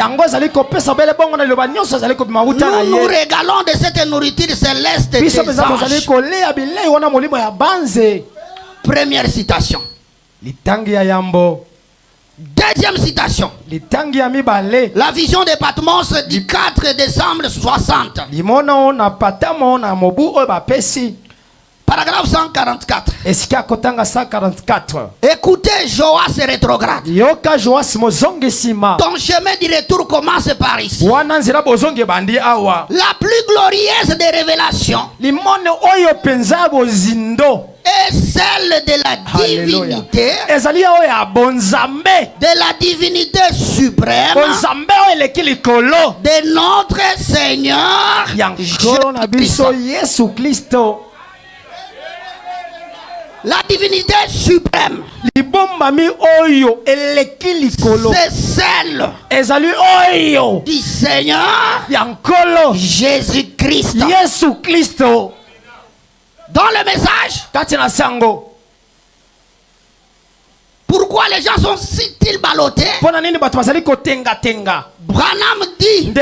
Nous nous régalons de cette nourriture céleste des anges. Première citation. Deuxième citation. La vision de Patmos du 4 décembre 60. Paragraphe 144. Écoutez, Joas rétrograde. Ton chemin du retour commence par ici. La plus glorieuse des révélations est celle de la divinité, de la divinité suprême de notre Seigneur Jésus-Christ. La divinité suprême, c'est celle du Seigneur Jésus-Christ. Dans le message, pourquoi les gens sont si-ils ballottés? Branham dit,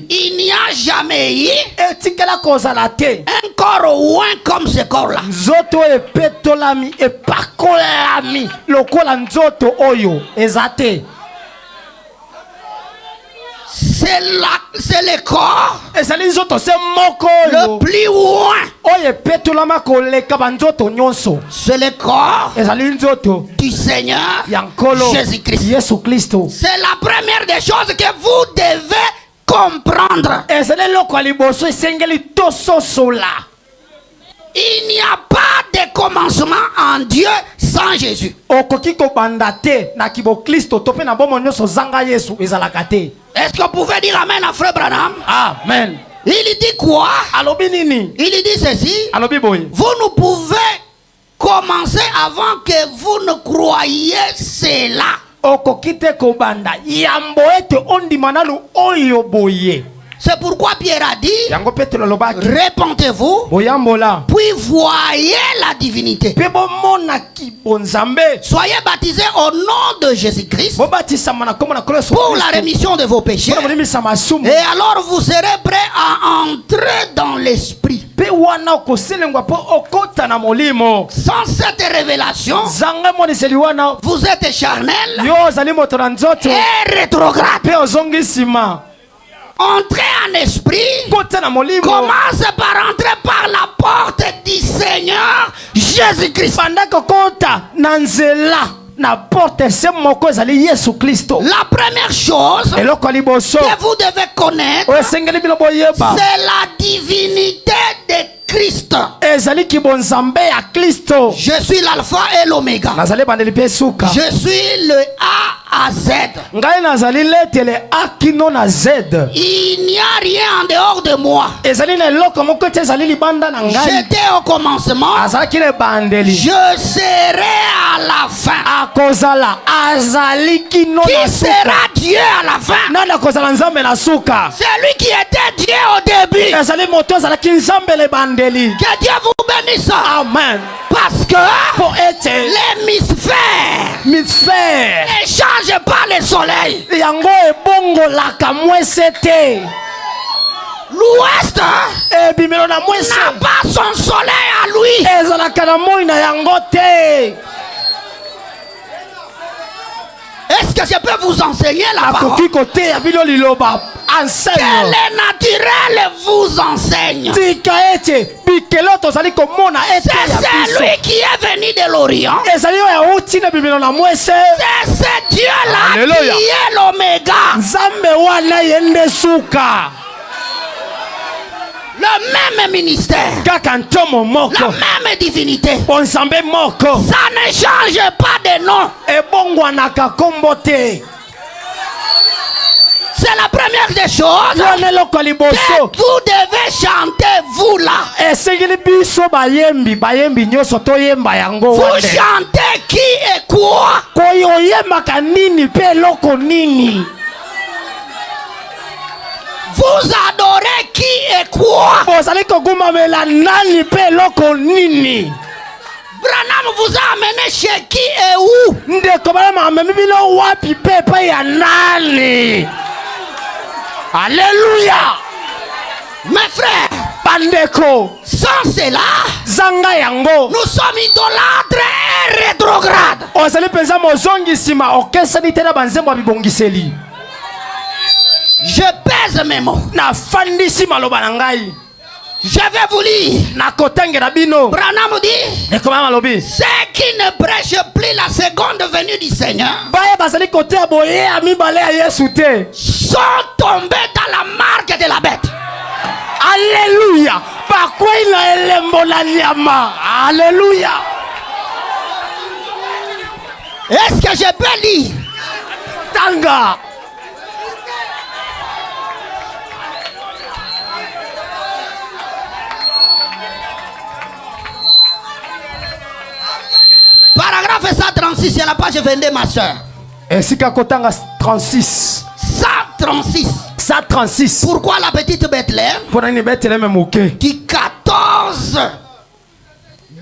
il n'y a jamais eu un corps ouin comme ce corps-là. C'est le corps le plus loin. C'est le corps du Seigneur Jésus-Christ. C'est la première des choses que vous devez comprendre. Il n'y a pas de commencement en Dieu sans Jésus. Est-ce que vous pouvez dire Amen à Frère Branham? Amen. Il dit quoi? Il dit ceci. Vous ne pouvez commencer avant que vous ne croyiez cela. C'est pourquoi Pierre a dit, répentez-vous, puis voyez la divinité. Soyez baptisés au nom de Jésus-Christ pour la rémission de vos péchés. Et alors vous serez prêts à entrer dans l'esprit. Sans cette révélation, vous êtes charnel et rétrograde. Entrer en esprit commence par entrer par la porte du Seigneur Jésus-Christ. La première chose que vous devez connaître, c'est la divinité de Christ. Je suis l'alpha et l'oméga. Je suis le A à Z. Il n'y a rien en dehors de moi. J'étais au commencement. Je serai à la fin. Qui sera Dieu à la fin? C'est lui qui était Dieu au début. Que Dieu vous bénisse. Amen. Parce que les hémisphères ne changent pas le soleil. L'ouest n'a pas son soleil à lui. Est-ce que je peux vous enseigner la parole? Que le naturel vous enseigne. C'est celui qui est venu de l'Orient. C'est ce Dieu-là qui est l'Oméga. Le même ministère, la même divinité, ça ne change pas de nom. C'est la première des choses wana eloko ya que liboso vous devez chanter, vous là. esengeli biso bayembi nyonso toyemba yango Vous wana. chantez qui et quoi? Koyo oyembaka nini mpe eloko nini Vous adorez qui et quoi? bozali kogumamela nani mpe eloko nini Branham vous a amené chez qui et où? ndeko balama amemi bino wapi mpe epai ya nani? Alléluia. Mes frères, Bandeko sans cela, zanga yango nous sommes idolâtres et rétrogrades. ozali mpenza mozongi nsima okesani te na banzembo ya bibongiseli. Je pèse mes mots. nafandisi maloba na ngai Je vais vous lire. nakotangela bino Branham dit, ekoma malobi ceux qui ne prêchent plus la seconde venue du Seigneur baya bazali koteya boye ya mibale ya yesu te sont tombés dans la marque de la bête. Alléluia. Bakwei na elembo la nyama. Alléluia. Est-ce que je peux lire? Tanga. Paragraphe 136, c'est la page 22, ma soeur. Esika kotanga 36. 136. 136. Pourquoi la petite Bethléem Pona ni Bethléem moke. du 14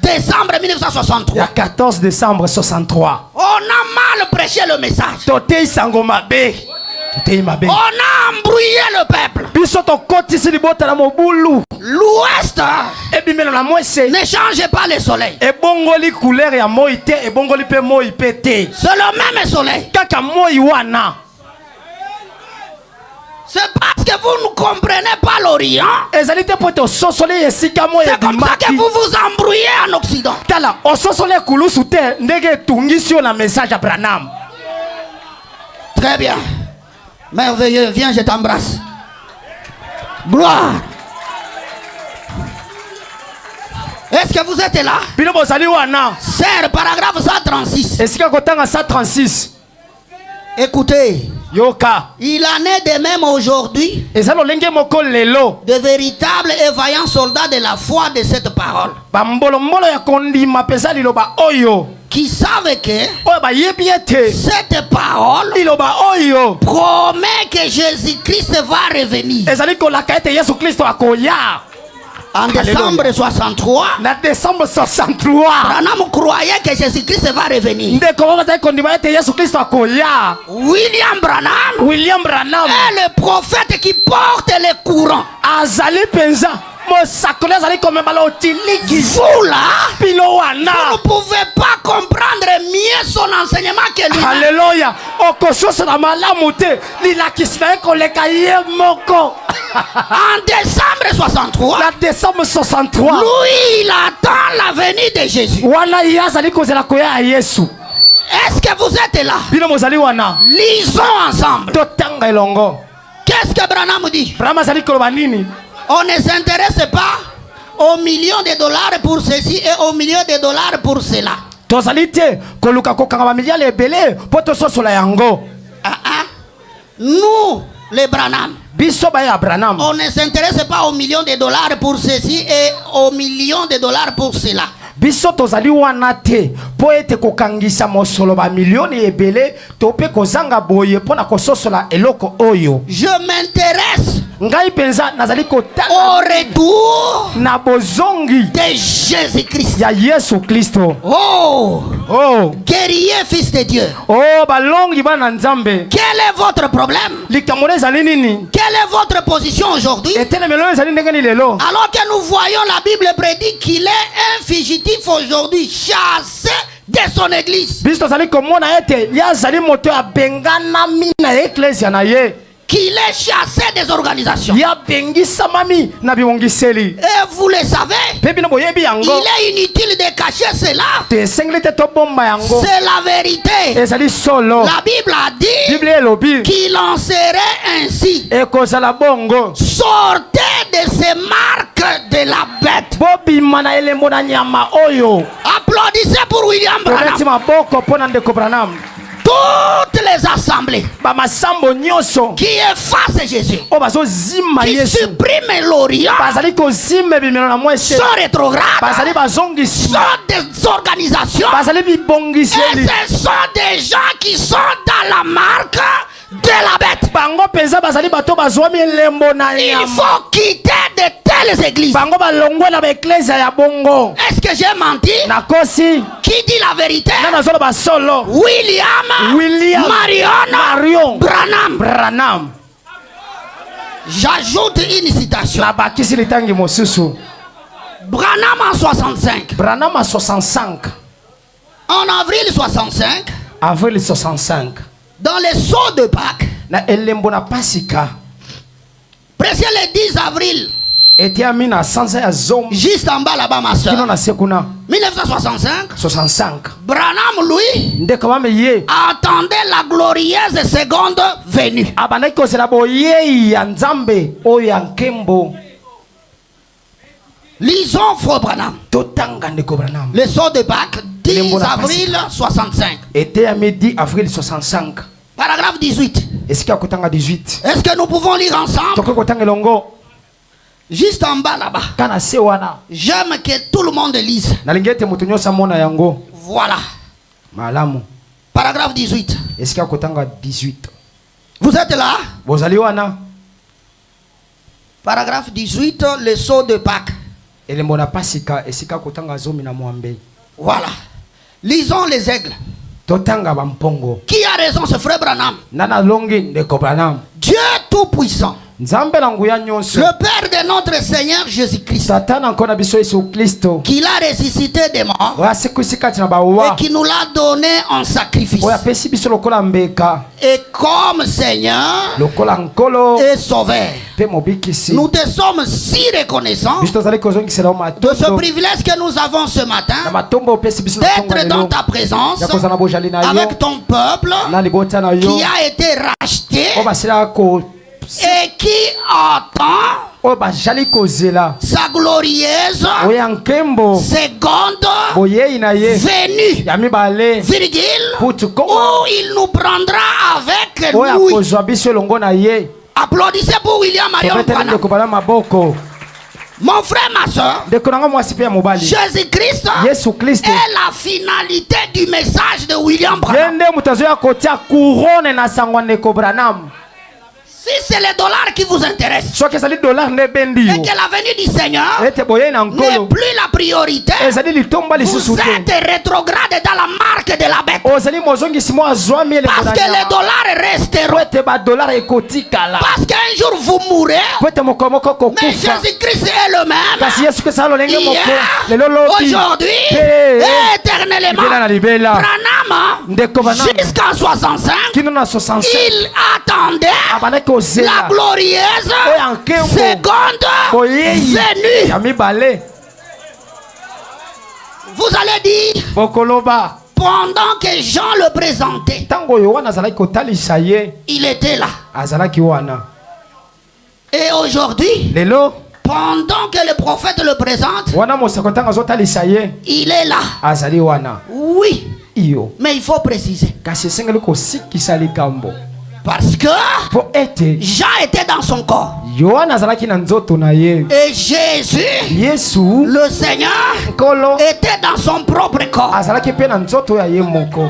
décembre 1963? Ya 14 décembre 63. On a mal prêché le message. Totei sango mabe. Totei mabe. On a embrouillé le peuple. Biso to kotisi libota na mobulu. L'ouest Ebimela na mwese. ne change pas le soleil. Ebongoli couleur ya moi te, ebongoli pe moi pe te. C'est le même soleil. Kaka moi wana. C'est parce que vous ne comprenez pas l'Orient. Ezali te poto sosole esika moi C'est comme ça que ebimaki. vous vous embrouillez en Occident. Tala ososole kulusu te ndenge tungisi na message ya Branham. Très bien. Merveilleux. Viens, je t'embrasse. Gloire. Est-ce que vous êtes là? Bino bozali wana. Sœur, paragraphe 136. Esika kotanga 136. Écoutez, Yoka. il en est de même aujourd'hui Eza lolenge moko lelo. de véritables et vaillants soldats de la foi de cette parole Bambolo ya kondima pesa liloba oyo. qui savent que Oyo bayebi ete. cette parole Liloba oyo. promet que Jésus-Christ va revenir. Ezali kolaka ete Yesu Kristo akoya. En décembre 63, Na décembre 63. Branham croyait que Jésus-Christ va revenir. Ndeko bazali kondima ete Yesu Kristo akoya. William Branham William Branham. est le prophète qui porte les courants. Azali penza. Mosakole azali komema lo tiliki. Vous là, Pino vous wana. ne pouvez pas comprendre mieux son enseignement que lui. Alléluia. Okososo na malamu te. Lilakisi na ye koleka ye moko. En décembre 63, Na décembre 63. lui, il attend la venue de Jésus. Wana ye azali kozela koya ya Yesu. Est-ce que vous êtes là? Bino mozali wana. Lisons ensemble. Totanga elongo. Qu'est-ce que Branham dit? Branham azali koloba nini? On ne s'intéresse pas aux millions de dollars pour ceci et aux millions de dollars pour cela. Tozali te koluka kokanga ba miliale ebele po tososola yango. Nous, les Branham, Biso ba ya Branham. on ne s'intéresse pas aux millions de dollars pour ceci et aux millions de dollars pour cela. Biso tozali wana te po ete kokangisa mosolo ba milioni ebele to pe kozanga boye pona kososola eloko oyo. Je m'intéresse Ngai penza nazali au kotala retour na bozongi de Jésus-Christ. ya Yesu Kristo. Oh, Oh, guerrier fils de Dieu. oh balongi bana nzambe. Quel est votre problème? Likambo ezali nini? Quelle est votre position aujourd'hui? Etelemelo ezali ndenge ni lelo. Alors que nous voyons la Bible prédit qu'il est un fugitif aujourd'hui, chassé de son église. Biso tozali komona ete yazali moto ya benganami na eklesia na ye. Qu'il est chassé des organisations. Ya bengisa mami na bibongiseli. Et vous le savez, Pe bino boyebi il yango. est inutile de cacher cela. Te sengeli te tobomba yango. C'est la vérité. Ezali solo. La Bible a dit Bible elobi. qu'il en serait ainsi. Ekozala bongo. Sortez de ces marques de la bête. Bobima na elembo na nyama oyo. Applaudissez pour William Tobeti Branham. maboko pona ndeko Branham. toutes les assemblées bamasambo nyonso qui effacent Jésus, oyo bazozima qui yesu suppriment l'Orient, bazali kozima ebimelo na mwese sont rétrogrades, bazali bazongisi sont des organisations, bazali bibongisi et ce sont des gens qui sont dans la marque de la bête. bango mpenza bazali bato bazwami elembo na Il nyama faut quitter de telles églises. bango balongwe na baeklezia ya bongo Est-ce que j'ai menti? nakosi Qui dit la vérité? na nazoloba solo William Marion Branham. Branham. J'ajoute une citation. nabakisi litangi mosusu Branham en 65. Branham a 65 En avril 65, avril 65 dans les sauts de Pâques, na elembo na pasika précieux le 10 avril, etiami na sanza ya zomi juste en bas là-bas, ma kino soeur, na sekuna 1965, 65 Branham, lui, ndeko bame ye attendait la glorieuse seconde venue. abandaki kozela boyei ya nzambe oyo ya nkembo Lisons Frère Branham. totanga ndeko Branham Les sauts de Pâques, 10 Lembo na avril 65. eteyami 10 avril 65 Paragraphe 18. esika ya kotanga 18 Est-ce que nous pouvons lire ensemble? tokoki kotanga elongo Juste en bas là-bas. kana se wana J'aime que tout le monde lise. nalingi ete moto nyonso amona yango Voilà. malamu Paragraphe 18. esika ya kotanga 18 Vous êtes là? bozali wana Paragraphe 18, le sceau de Pâques. elembo na pasika esika ya kotanga zomi na mwambe Voilà. Lisons les aigles. totanga bampongo Qui a raison, ce frère Branham? nana longi ndeko Branham Dieu Tout-Puissant, nzambe na nguya nyonso le Père de notre Seigneur Jésus-Christ, satana nko na biso yesu kristo qui l'a ressuscité des morts oyo asekwisi kati na et bawa qui nous l'a donné en sacrifice. oyo apesi biso lokola mbeka Et comme Seigneur lokola nkolo et Sauveur, mpe mobikisi nous te sommes si reconnaissants biso tozali kozongisela yo de ce matondo privilège que nous avons ce na matin matombo opesi biso na ntongo d'être lelo dans ta présence ya kozala na bozali na yo avec ton peuple na libota na yo qui a été racheté oyo basilaka ko et qui attend oyo bazali kozela sa glorieuse oyo ya nkembo seconde boyei na ye venue, ya mibale virgule, putu où kongo il nous prendra avec oyo lui. akozwa biso elongo na ye Applaudissez pour William Marion tobeteli Branham. ndeko bana maboko Mon frère, ma soeur, ndeko nanga mwasi mpe ya mobali Jésus-Christ yesu kristo est la finalité du message de William ye Branham. nde moto azoya kotia couronne na sango ya ndeko Branham Si c'est les dollars qui vous intéressent soki ezali dollar nde ebendi et yo que la venue du Seigneur ete boyei na n'est nkolo plus la priorité, ezali litomba vous lisusu te êtes rétrograde dans la marque de la bête. ozali mozongisi mo azwami elembo Parce na que les nyama dollars po resteront. ete badolar ekotikala Parce qu'un jour vous mourrez, po ete mokolo moko mais kokufa Jésus-Christ est le même. kasi yesu kristo azala lolenge moko Hier, lelo lobi aujourd'hui, Pe- et éternellement. libela na libela Branham, ndeko Branham jusqu'en 65, kino na 65 il attendait abandaki la kozela glorieuse oyo nkembo seconde boyei venue. ya mibale Vous allez dire, bokoloba pendant que Jean le présentait, ntango oyo wana azalaki kotalisa ye il était là. azalaki wana Et aujourd'hui, lelo pendant que le prophète le présente, wana mosako ntango azotalisa ye il est là. azali wana Oui, iyo mais il faut préciser. kasi esengeli kosikisa likambo Parce que po ete Jean était dans son corps. yohana azalaki na nzoto na ye Et Jésus, yesu le Seigneur, nkolo était dans son propre corps. azalaki mpe na nzoto ya ye moko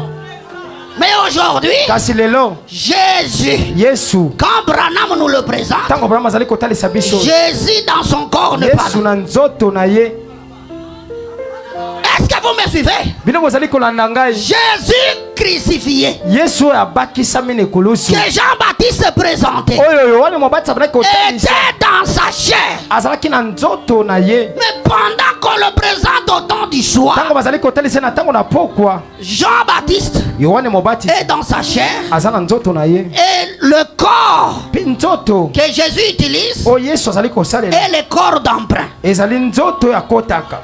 Mais aujourd'hui, kasi lelo Jésus, yesu quand Branham nous le présente, ntango abraham azali kotalisa biso Jésus dans son corps ne yesu parle. na nzoto na ye Est-ce que vous me suivez? bino bozali kolanda ngai Jésus crucifié, yesu oyo abakisami na ekulusu que Jean-Baptiste présentait, oyo yohane mobatisi azalaki kotalisa était dans sa chair. azalaki na nzoto na ye Mais pendant qu'on le présente au temps du soir, ntango bazali kotalisa na ntango na pokwa Jean-Baptiste yohane mobatisi est dans sa chair. aza na nzoto na ye Et le corps mpe nzoto que Jésus utilise oyo yesu azali kosalela est le corps d'emprunt. ezali nzoto ya kotaka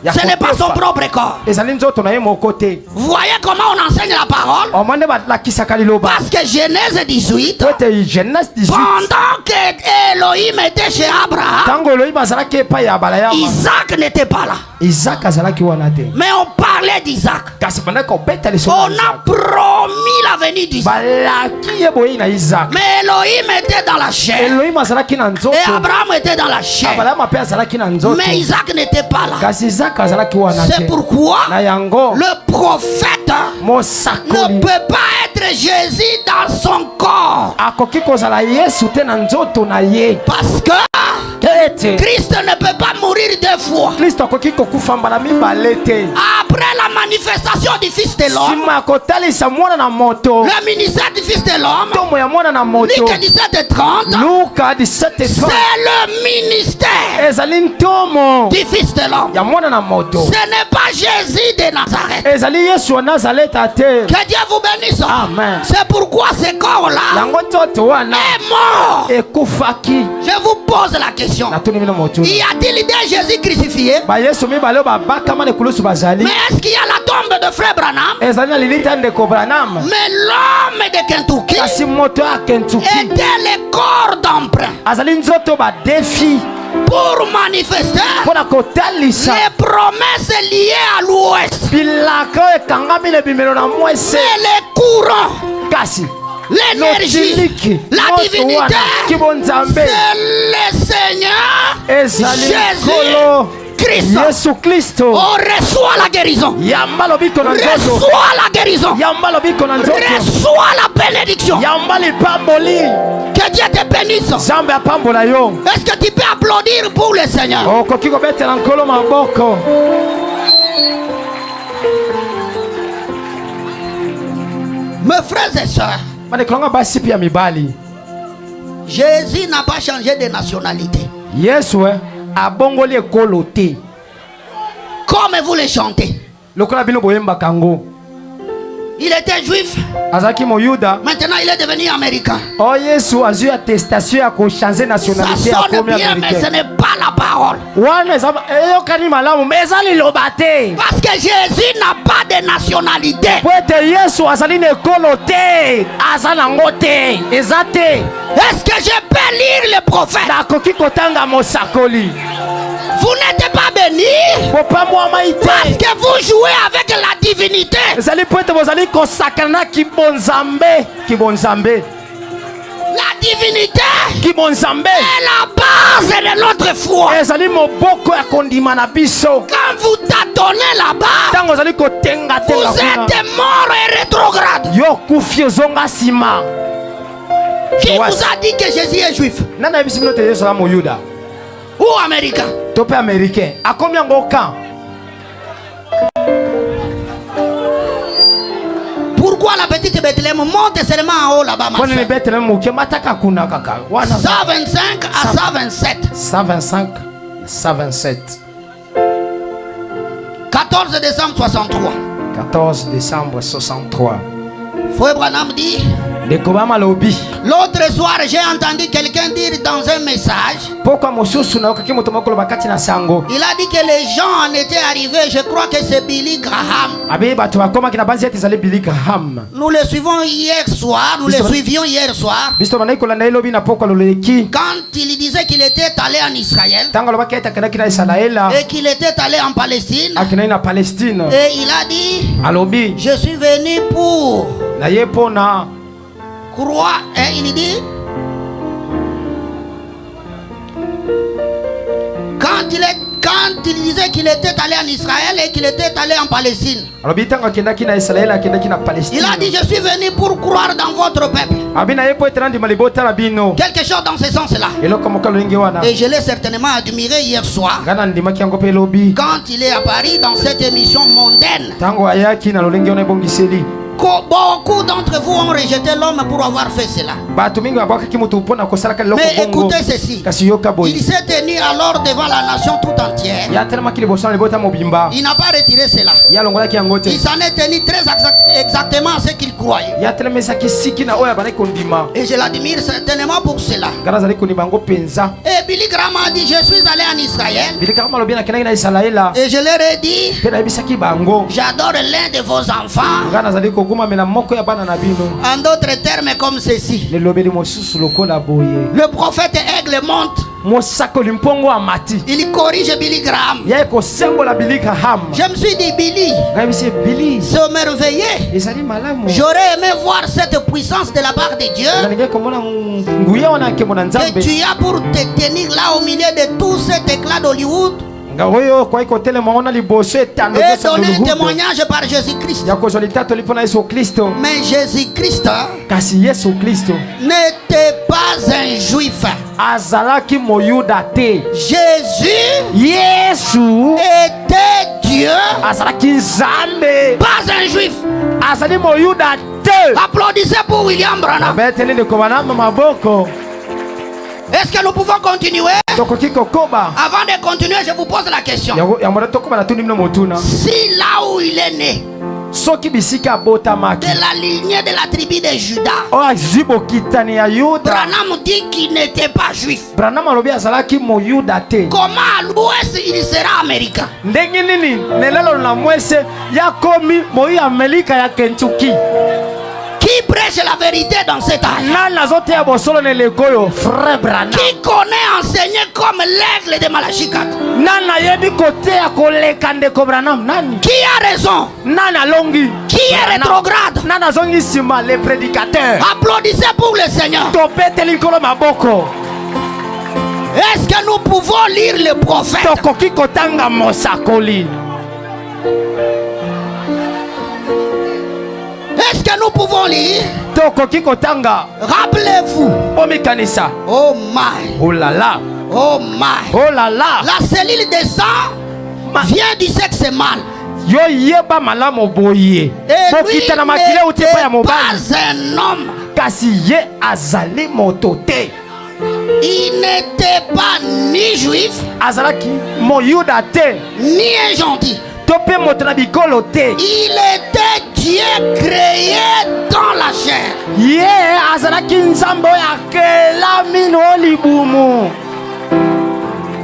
ya Ce n'est pas son kotefa. propre corps. ezali nzoto na ye moko te Vous voyez comment on enseigne la parole? omwa nde balakisaka liloba Parce que Genèse 18, po ete genèse 18 pendant que Elohim était chez Abraham, tango Elohim azalaki epai ya Abraham, Isaac n'était pas là. Isaac azalaki wana te. Mais on parlait d'Isaac. Kasi pendant kobeta liso On a promis la venue d'Isaac. balaki ye boye na Isaac. Mais Elohim était dans la chair. Elohim azalaki na nzoto. Et Abraham était dans la chair. Abraham mpe azalaki na nzoto. Mais Isaac n'était pas là. Kasi Isaac azalaki wana te. C'est pourquoi na yango le prophète mosakoli ne peut pas être Jésus dans son corps. akoki kozala Yesu te na nzoto na ye. Parce que Ete Christ ne peut pas mourir deux fois. Kristo akoki kokufa mbala mibale te. Après la manifestation du Fils de l'homme, Sima ya kotalisa mwana na moto, le ministère du Fils de l'homme, tomo ya mwana na moto, Luc 17:30, Luka 17:30, c'est le ministère ezali ntomo du Fils de l'homme. ya mwana na moto. Ce n'est pas Jésus de Nazareth. Ezali Yesu wa Nazareta te. Que Dieu vous bénisse. Amen. C'est pourquoi ce corps-là Yango nzoto wana est mort. ekufaki. Je vous pose la question. Natuni mina moto. Y a-t-il des Jésus crucifié? Ba Yesu mibale babakama ne kulusu bazali. Mais est-ce qu'il y a la tombe de frère Branham? Ezali na lilita ndeko Branham. Mais l'homme de Kentucky Kasi moto ya Kentucky était le corps d'emprunt azali nzoto ba défi pour manifester pona kotalisa les promesses liées à l'ouest. bilaka ekangami le bimelo na mwese. C'est les courants, Kasi l'énergie, Lotiliki, la moto divinité. wana, kibonzambe C'est le Seigneur ezali Jésus kolo Christ. Yesu Kristo. On reçoit la guérison. Yamba lobiko na nzoto. Reçois la guérison. Yamba lobiko na nzoto. Reçois la bénédiction. Yamba lipamboli. Que Dieu te bénisse. Zambe apambola yo. Est-ce que tu peux applaudir pour le Seigneur? Okoki kobetela nkolo maboko. Mes frères et sœurs, Banekolanga basi pia mibali. Jésus n'a pas changé de nationalité. Yesu abongoli ekolo te. Comme vous le chantez. Lokola bino boyemba kango. Il était juif, Azaki moyuda. maintenant il est devenu américain. Oh Yesu azui attestation ya ko changer Ça nationalité ya sonne komi bien, mais ce américain. n'est pas la parole. Wana ezaba eyokani malamu mais ezali loba te. Parce que Jésus n'a pas de nationalité. Po ete Yesu azali na ekolo te. Aza nango te. Eza te. Est-ce que je peux lire le prophète? Nakoki kotanga mosakoli. Vous n'êtes pas béni Popa mwama parce ite. que vous jouez avec la divinité. Ezali po ete bozali kosakana kibonzambe. Kibonzambe. La divinité Kibonzambe. est la base de notre foi. Ezali moboko ya kondima na biso. Quand vous tâtonnez là-bas, Tango ozali kotenga vous tenga kuna. êtes mort et rétrograde. Yo kufi ozonga nsima. Qui Ouais. vous a dit que Jésus est juif Nana yebisi bino te Yesu aza moyuda. ou américain? To mpe américain. Akomi yango kan. Pourquoi la petite Bethléem monte seulement en haut là-bas, ma Pone ni soeur? Bethlehem moke mataka kuna kaka. Wana 125 à 127. 125 127 14 décembre 63. 14 décembre 63. Frère Branham dit, Dekobama lobi. l'autre soir j'ai entendu quelqu'un dire dans un message, Pourquoi mosusu na okaki moto moko bakati na sango. il a dit que les gens en étaient arrivés, je crois que c'est Billy Graham. Abi bato bakoma kina banzi ete zali Billy Graham. Nous le suivons hier soir, nous le suivions hier soir, Bisto banai kolanda elobi na poko loleki. quand il disait qu'il était allé en Israël Tango lobaki ete akendaki na Israela. et qu'il était allé en Palestine. Akinai na Palestine. Et il a dit, Alobi. je suis venu pour Na ye pona. croire. Et il dit, quand il disait qu'il était allé en Israël et qu'il était allé en Palestine, Alobi tango akendaki na Israela akendaki na Palestine. il a dit, je suis venu pour croire dans votre peuple. Abi na ye po ete nandi malibota na bino. Quelque chose dans ce sens-là. Eloko moko lolingi wana. Et je l'ai certainement admiré hier soir Ngana ndimaki yango pe lobi. quand il est à Paris dans cette émission mondaine. Tango ayaki na lolingi wana ebongiseli. Beaucoup d'entre vous ont rejeté l'homme pour avoir fait cela. Bato mingi babwakaki moto mpona kosalaka liloko Mais bongo. écoutez ceci. Kasi yoka Il boye. s'est tenu alors devant la nation tout entière. Ya telemaki liboso na libota mobimba. Il n'a pas retiré cela. Ya longolaki yango te. Il s'en est tenu très exactement à ce qu'il croyait. Ya telemesaki siki na oyo abandaki kondima. Et je l'admire certainement pour cela. Ngana azali kondima yango mpenza. Et Billy Graham a dit, je suis allé en Israël. Bilikaka malobi nakendaki na Isalaela. Et je leur ai dit, Mpe nayebisaki bango. j'adore l'un de vos enfants. Ngana azali kogumamela moko ya bana na bino. En d'autres termes comme ceci. Lelobeli mosusu lokola boye. Le prophète est l'aigle monte, mosakoli mpongo amati il corrige Billy Graham. ya kosembola Billy Graham. Je me suis dit, Billy, ngai bisi Billy c'est merveilleux. ezali malamu. J'aurais aimé voir cette puissance de la part de Dieu nalingi komona nguya wana nkembo na que nzambe tu as pour te tenir là au milieu de tout cet éclat d'Hollywood nga oyo kwai kotelema wana liboso etando et donner un témoignage par Jésus-Christ. ya kozwa litatoli mpona Yesu Kristo. Mais Jésus-Christ kasi Yesu Kristo n'était pas un juif. azalaki moyuda te. Jésus Yesu était Dieu, azalaki nzambe, pas un juif. azali moyuda te. Applaudissez pour William Branham. beteli ndeko banama maboko. Est-ce que nous pouvons continuer? tokoki kokoba Avant de continuer, je vous pose la question. yango nde tokoba na tuni bino motuna. Si là où il est né, soki bisika abotamaki de la lignée de la tribu de Juda, oyo azwi bokitani ya yuda, Branham dit qu'il n'était pas juif. Branham alobi azalaki moyuda te. Comment à l'ouest il sera américain? ndenge nini nelelo na mwese yakomi moyi Amerika ya Kentucky? Qui prêche la vérité dans cet âge? nani azoteya bosolo na eleko oyo? Frère Branham. Qui connaît enseigner comme l'aigle de Malachie 4? nani ayebi koteya koleka ndeko Branham? Nani? Qui a raison? nani alongi? Qui est rétrograde? nani azongi nsima? Le prédicateur. Applaudissez pour le Seigneur. topeteli nkolo maboko. Est-ce que nous pouvons lire le prophète? tokoki kotanga mosakoli. Est-ce que nous pouvons lire? tokoki kotanga. Rappelez-vous. omikanisa. Oh my. oh là là. Oh my. oh là là. La cellule de sang vient du sexe mâle. yo yeba malamu boye. Et lui bokita na makile n'était uti epai ya mobali. pas un homme. kasi ye azali moto te. Il n'était pas ni juif, azalaki moyuda te. ni un gentil. to mpe moto na bikolo te. Il était Dieu créé dans la chair. ye azalaki nzambe oyo akelami na libumu.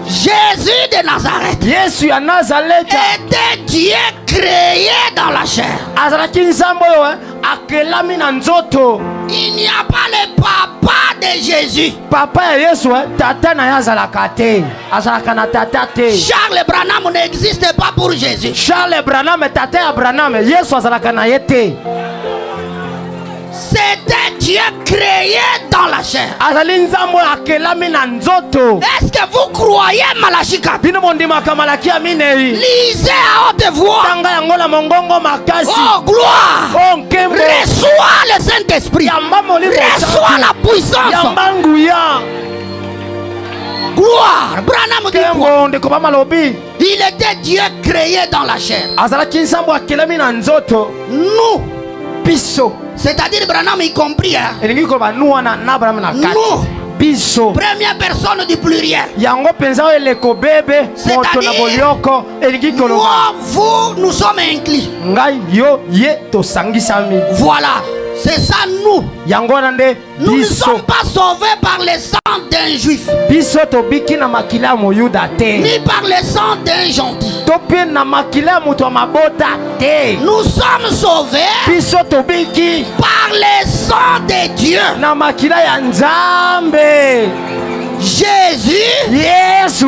Jésus de Nazareth yesu ya nazareti était Dieu créé dans la chair. azalaki nzambe oyo akelami na nzoto. Il n'y a pas le papa de Jésus. papa ya yesu tata na ye azalaka te. azalaka na tata te. Charles Branham n'existe pas pour Jésus. Charles Branham tata ya Branham yesu azalaka na ye te. C'était Dieu créé dans la chair. azali nzambe oyo akelami na nzoto. Est-ce que vous croyez Malachie 4? bino bondimaka malaki ya minei. Lisez à haute voix. tanga yango na mongongo makasi. Oh gloire. oh nkembo. Reçois le Saint-Esprit. yamba molimo Reçois la puissance. yamba nguya. Gloire. Branham dit quoi? nkembo ndeko bamalobi. Il était Dieu créé dans la chair. azalaki nzambe oyo akelami na nzoto. Nous, biso c'est-à-dire Branham y compris, hein? elingi koloba nu wana na Abraham na kati. Nous, biso première personne du pluriel. yango mpenza oyo eleko bebe moto na boyoko elingi koloba Moi, vous, nous sommes inclus. ngai yo ye tosangisami. Voilà. C'est ça nous. yango wana nde Nous ne biso. sommes pas sauvés par le sang d'un juif, biso tobiki na makila ya moyuda te. ni par le sang d'un gentil. to mpe na makila ya moto ya mabota te. Nous sommes sauvés biso tobiki par le sang de Dieu. na makila ya nzambe. Jésus yesu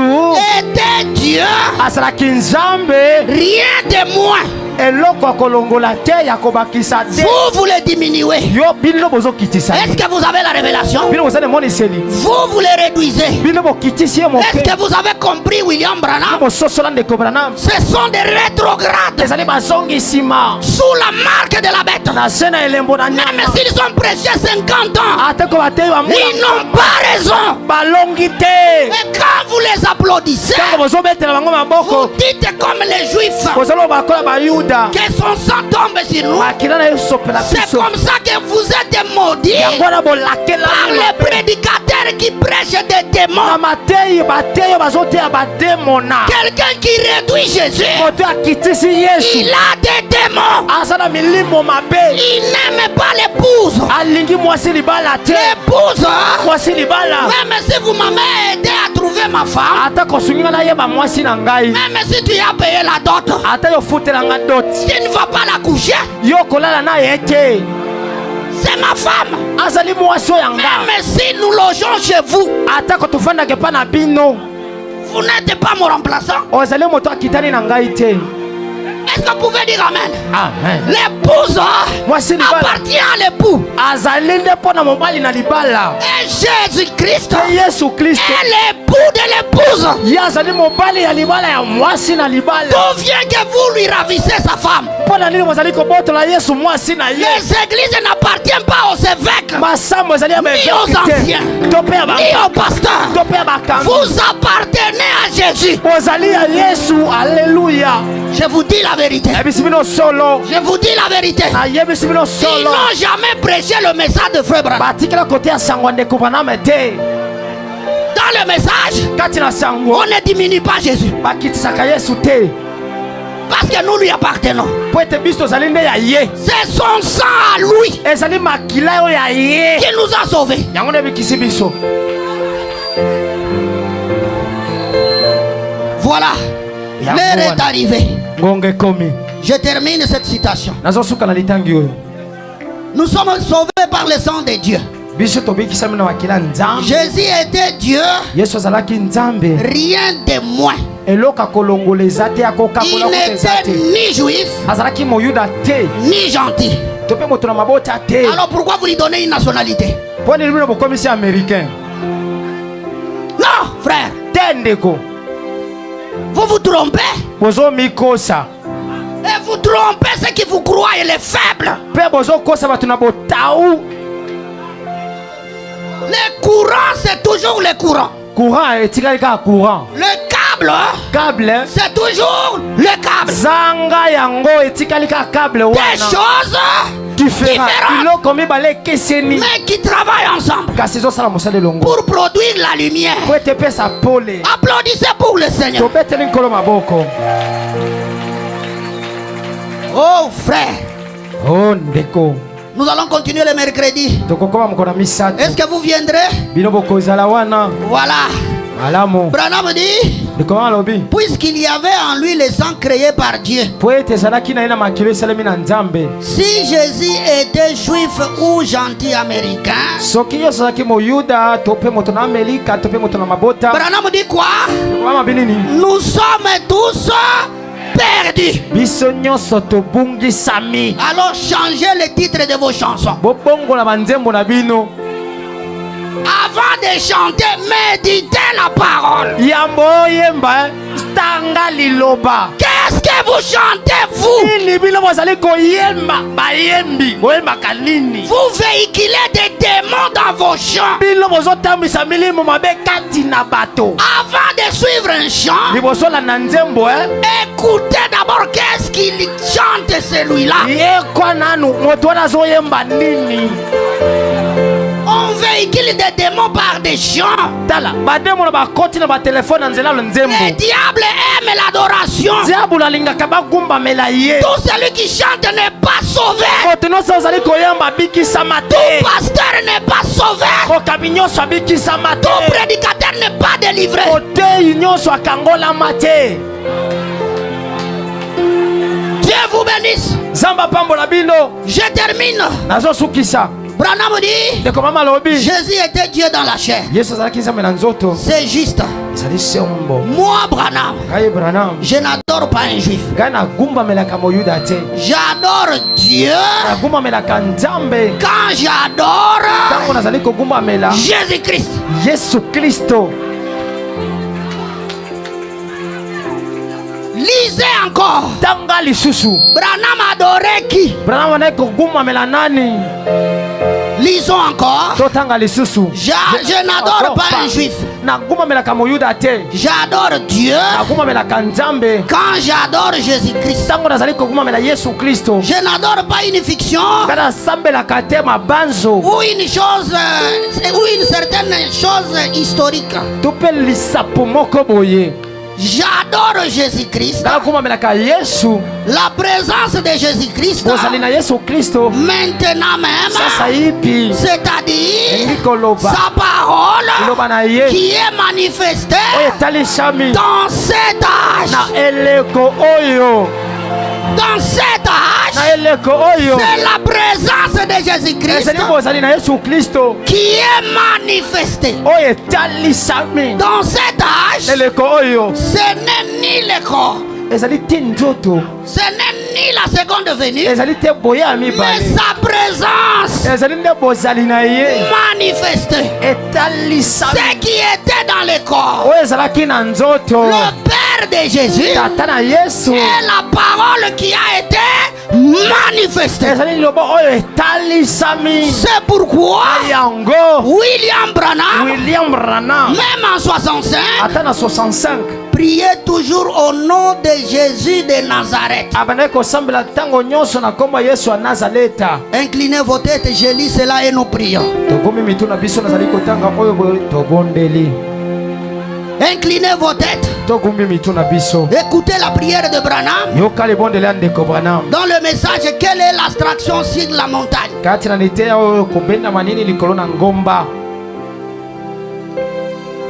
était Dieu, azalaki nzambe. rien de moins. eloko akolongola te ya kobakisa te. Vous, vous le diminuez. yo bino bozokitisa Est-ce que vous avez la révélation? bino bozali emoniseli. Vous le réduisez. bino bokitisi ye Est-ce moke. que vous avez compris William Branham? bososola ndeko Branham Ce sont des rétrogrades ezali bazongi nsima sous la marque de la bête. na se na elembo na Même nyama. s'ils ont prêché 50 ans, atako bateyi ils n'ont pas raison. balongi te. Et quand vous les applaudissez, ntango bozobetela bango vous maboko dites comme les juifs bozali bakola bayuda que son sang tombe sur nous. bakila na esopela C'est biso. comme ça que vous êtes maudits yango wana bolakela par les prédicateurs qui prêchent des na démons. mateyi bateyi bazoteya bademona. Quelqu'un qui réduit Jésus, moto akitisi yesu il a des démons. aza na milimo mabe. Il n'aime pas l'épouse. alingi mwasi libala te. L'épouse, mwasi libala même si vous m'avez aidé à trouver ma femme, ata kosunginga nayeba mwasi na ngai. même si tu as payé la dot, ata yofutelanga doti tu ne vas pas la coucher. yo kolala na ye te. c'est ma femme. azali mwasi oyo yanga Même si nous logeons chez vous, atako tofandaka epa na bino vous n'êtes pas mon remplaçant. ozali moto akitani na ngai te. Est-ce que vous pouvez dire amen? Amen. L'épouse Mwasi libala appartient à l'époux. azali nde mpo na mobali na libala. Et Jésus-Christ Te Yesu Kristo est l'époux de l'épouse. ye azali mobali ya libala ya mwasi na libala. D'où vient que vous lui ravissez sa femme? mpo na nini mozali kobotola Yesu mwasi na ye? Les églises n'appartiennent pas aux évêques, masambo ezali ya ni aux beveki te anciens, to mpe ya ni aux pasteurs. to mpe ya bakambi. Vous appartenez à Jésus. ozali ya Yesu. Alleluya. Je vous dis la vérité. nayebisi bino solo. Je vous dis la vérité. nayebisi bino Ils solo. n'ont jamais prêché le message de Frère Branham. batikela kote ya sango ya ndeko baname te. Dans le message, kati na sango on ne diminue pas Jésus. bakitisaka Yesu te Parce que nous lui appartenons. po ete biso tozali nde ya ye. C'est son sang à lui ezali makila oyo ya ye qui nous a sauvés. yango nde ebikisi biso. Voilà. Ya L'heure est Bwana. arrivée. ngonga ekomi. Je termine cette citation. nazosuka na litangi oyo. Nous sommes sauvés par le sang de Dieu. biso tobikisami na makila nzambe. Jésus était Dieu, yesu azalaki nzambe. rien de moins. eloko akolongola eza te Il akokakola kote eza n'était te. ni juif, azalaki moyuda te ni gentil. to mpe moto na mabota te. Alors pourquoi vous lui donnez une nationalité? mpo nini bino bokomisi américain Non, frère. te ndeko. Vous vous trompez. bozomikosa Et vous trompez ceux qui vous croient, les faibles. mpe bozokosa bato na botau. Les courants, c'est toujours les courants. courant etikali kaka courant. Le câble, câble c'est toujours le câble. zanga yango etikali kaka câble Des wana. choses différent différentes, biloko mibale ekeseni mais qui travaillent ensemble kasi ezosala mosala elongo pour produire la lumière. po ete epesa pole. Applaudissez pour le Seigneur. tobeteli nkolo maboko. Oh frère, o ndeko nous allons continuer le mercredi. tokokoma mokolo na misato. Est-ce que vous viendrez? bino bokozala wana Voilà. malamu. Branham dit, ndeko alobi puisqu'il y avait en lui le sang créé par Dieu, po ete ezalaki na ye na makilo esalemi na nzambe. si Jésus était juif ou gentil américain, soki nyonso azalaki moyuda to mpe moto na amerika to mpe moto na mabota. Branham dit quoi? ndeko binini Nous sommes tous perdus. biso nyonso tobungisami. Alors changez le titre de vos chansons. bobongola banzembo na bino. Avant de chanter, méditez la parole. yambo oyemba tanga liloba. Qu'est-ce que vous chantez, vous? nini bino bozali koyemba bayembi boyembaka nini? Vous véhiculez des démons dans vos chants. bino bozotambwisa milimo mabe kati na bato. Avant de suivre un chant, liboso na nzembo écoutez d'abord qu'est-ce qu'il chante celui-là. yekwa nanu moto wana azoyemba nini. On véhicule des démons par des chants. tala bademo na bakoti na batelefone na nzela lo Le nzembo. diable aime l'adoration. diabolo alingaka bagumbamela ye. Tout celui qui chante n'est pas sauvé. moto nyonso ozali koyemba abikisama te. Pasteur n'est pas sauvé. mokambi nyonso abikisama te. Tout prédicateur n'est pas délivré. oteyi nyonso akangolama te. Dieu vous bénisse. nzambe apambola bino. Je termine. nazosukisa Branham dit, ndeko mama alobi Jésus était Dieu dans la chair. yesu azalaki nzambe na nzoto. C'est juste. ezali sembo. Moi, Branham, ngai branam je n'adore pas un juif. ngai nagumbamelaka moyuda te. J'adore Dieu nagumbamelaka nzambe quand j'adore ntango nazali kogumbamela Jésus-Christ. yesu kristo. Lisez encore. tanga lisusu Branham adorait qui? branam anai kogumbamela nani. Lisons encore. totanga lisusu. Je n'adore pas un juif. nagumbamelaka moyuda te. J'adore Dieu nagumbamelaka nzambe quand j'adore Jésus-Christ. ntango nazali kogumamela yesu kristo. Je n'adore pas une fiction ngai nasambelaka te mabanzo ou une chose ou une certaine chose historique. to mpe lisapo moko boye. J'adore Jésus-Christ. ngai nagumamelaka yesu. La présence de Jésus-Christ bozali na yesu kristo maintenant sasa même, yipi c'est-à-dire elingi koloba sa parole liloba na ye qui est manifestée oyo etalisami dans cet âge. na eleko oyo. Dans cet âge, na eleko oyo c'est la présence de Jésus-Christ ezali bozali na Yesu Kristo qui est manifestée. oyo etalisami Dans cet âge, eleko oyo ce n'est ni le corps, ezali te nzoto ce n'est ni la seconde venue, ezali te boya ya mais mibale sa présence ezali nde bozali na ye manifestée. etalisami Ce qui était dans le corps, oyo ezalaki na nzoto le Père de Jésus, tata na Yesu est la parole qui a été manifestée. ezali liloba oyo etalisami C'est pourquoi yango William Branham, William Branham même en 65, ata na 65 priait toujours au nom de Jésus de Nazareth. abandaki kosambela ntango nyonso na nkombo ya Yesu ya Nazareta. Inclinez vos têtes, je lis cela et nous prions. tokomi mitu na biso nazali kotanga oyo boye tobondeli Inclinez vos têtes. tokomi mitu na biso Écoutez la prière de Branham. yoka libondeli ya ndeko Branham Dans le message, quelle est l'abstraction sur la montagne? kati na liteya oyo kobenda manini likolo na ngomba.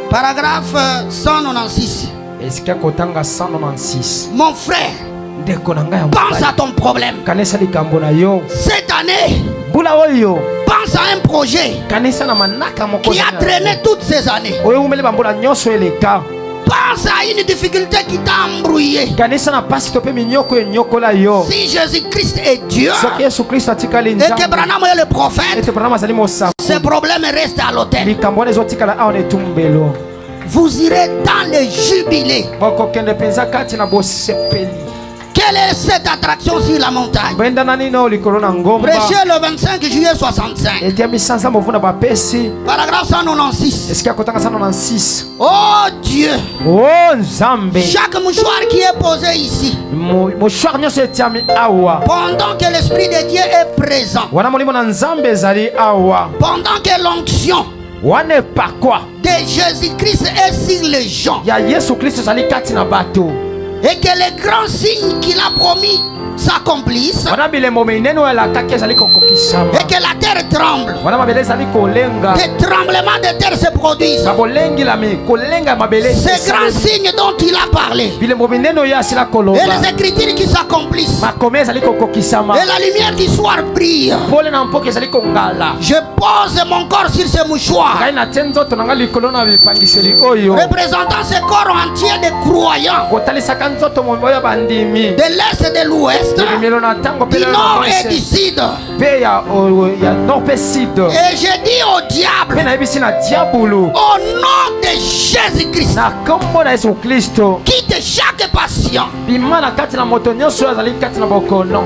Paragraphe 196. esika kotanga 196 Mon frère, ndeko na ngai ya pense mobali à ton problème. kanisa likambo na yo Cette année, mbula oyo pense à un projet kanisa na manaka moko qui a traîné toutes ces années. oyo umeli bambula nyonso eleka Pense à une difficulté qui t'a embrouillé. kanisa na pasi to mpe minyoko enyokola yo Si Jésus-Christ est Dieu soki yesu kristo atikali et que nzambe Branham est le prophète, ete Branham azali mosantu ces problèmes restent à l'hôtel. likambo wana ezotikala awa na etumbelo Vous irez dans le jubilé. bokokende mpenza kati na bosepeli Quelle est cette attraction sur la montagne? benda na nini oyo likolo na ngomba Prêché le 25 juillet 65. etiami sanza movuna bapesi Paragraphe 196. esika kotanga 196 Oh Dieu, o nzambe chaque mouchoir qui est posé ici, moshwar nyonso etiami awa pendant que l'Esprit de Dieu est présent, wana molimo na nzambe ezali awa pendant que l'onction wana epakwa de Jésus-Christ est sur les gens, ya yesu kristo ezali kati na bato et que les grands signes qu'il a promis s'accomplissent, wana bilembo minene oyo alakaki ezali kokokisama et que la terre tremble. wana mabele ezali kolenga Des tremblements de terre se produisent. na bolengilami kolenga ya mabele Ces grands signes dont il a parlé, bilembo minene oyo asila et koloba les écritures qui s'accomplissent, makomi ezali kokokisama et la lumière du soir brille. pole na mpoka ezali kongala Je pose mon corps sur ce mouchoir, ngai natie nzoto na ngai likolo na bipangiseli oyo représentant ce corps entier de croyants kotalisaka nzoto oyo bandimi de l'Est et de l'Ouest, bimelo na ntango du mpe Nord et du Sud. mpe ya nord mpe sud Et je dis au diable, mpe nayebisi na diabulu au nom de Jésus-Christ, na nkombo na yesu kristo quitte chaque patient bima na kati na moto nyonso oyo azali kati na bokono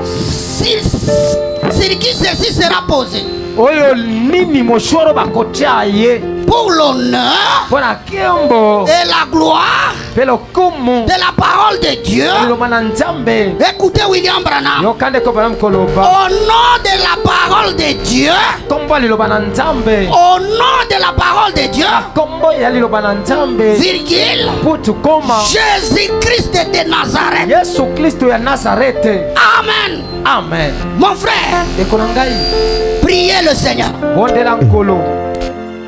sur qui ceci sera posé. oyo nini moshwaro bakotia ye Pour l'honneur mpo na nkembo et la gloire mpe lokumu de la parole de Dieu. liloba na nzambe Écoutez William Branham. yoka ndeko Branham koloba Au nom de la parole de Dieu, nkombo ya liloba na nzambe au nom de la parole de Dieu, nkombo ya liloba na nzambe virgule, putu koma Jésus-Christ de Nazareth. yesu kristo ya nazarete Amen. amen Mon frère, ndeko na ngai priez le Seigneur. bondela nkolo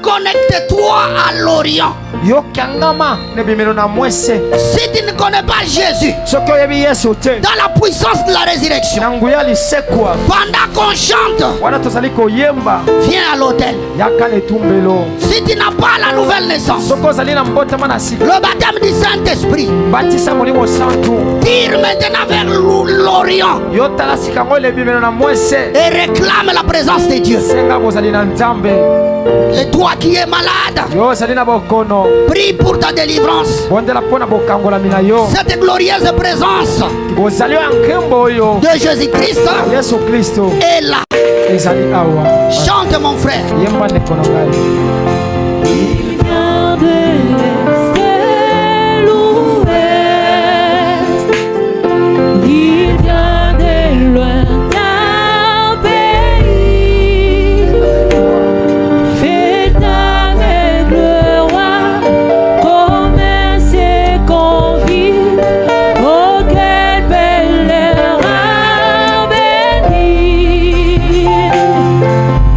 Connecte-toi à l'Orient. yokangama na bimelo na mwese Si tu ne connais pas Jésus, soki oyebi yesu te dans la puissance de la résurrection, na nguya lisekwa pendant qu'on chante, wana tozali koyemba viens à l'autel. yaka na etumbelo Si tu n'as pas la nouvelle naissance, soki ozali na mbotama na sika le baptême du Saint-Esprit, batisa molimo santu tire maintenant vers l'Orient yotala sika ngo lebimelo na mwese et réclame la présence de Dieu. senga bozali na nzambe Et toi qui es malade, yo ozali na bokono prie pour ta délivrance. bondela mpo na bokangolami na yo Cette glorieuse présence bozali ya nkembo oyo de Jésus-Christ yesu kristo est là. ezali awa Chante mon frère. yemba ndeko na ngai Il vient de l'est et l'ouest. Il vient de lointains pays. Fête avec le roi comme un ses convives. Oh, quel pèlerin béni.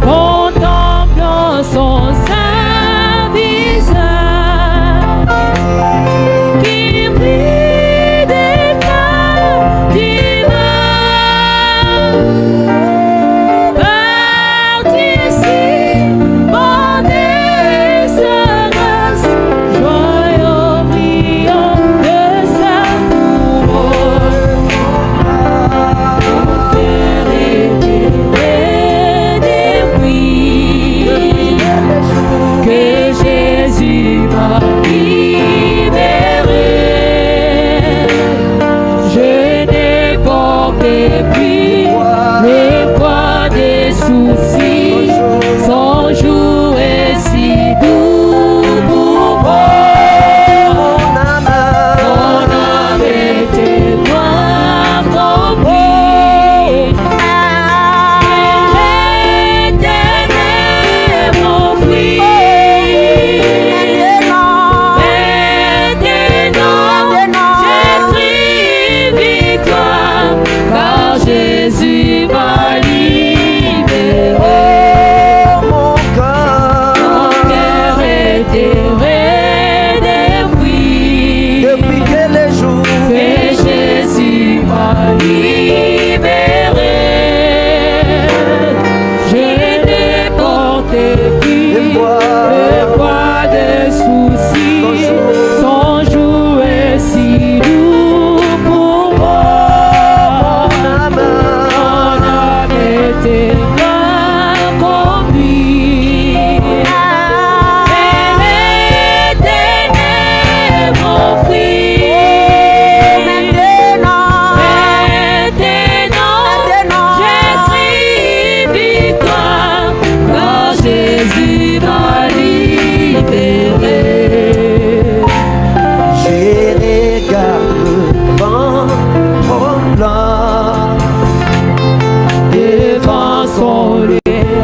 Contemplant son sein. m'a libéré. Je n'ai porté plus le poids des soucis. Son jour est si doux pour moi. Mon âme était noire comme nuit. L'éternel m'enfuit. Maintenant, j'ai pris victoire, car Jésus m'a libéré. Mon cœur était raide depuis que les jours que Jésus m'a libéré. Je n'ai porté plus le poids des soucis. Son jour est si doux pour moi. Mon âme était noire comme nuit. Et l'Éternel m'enfuit. Maintenant, j'ai pris victoire, car Jésus m'a libéré. Je regarde le grand tremblant Devant son lieu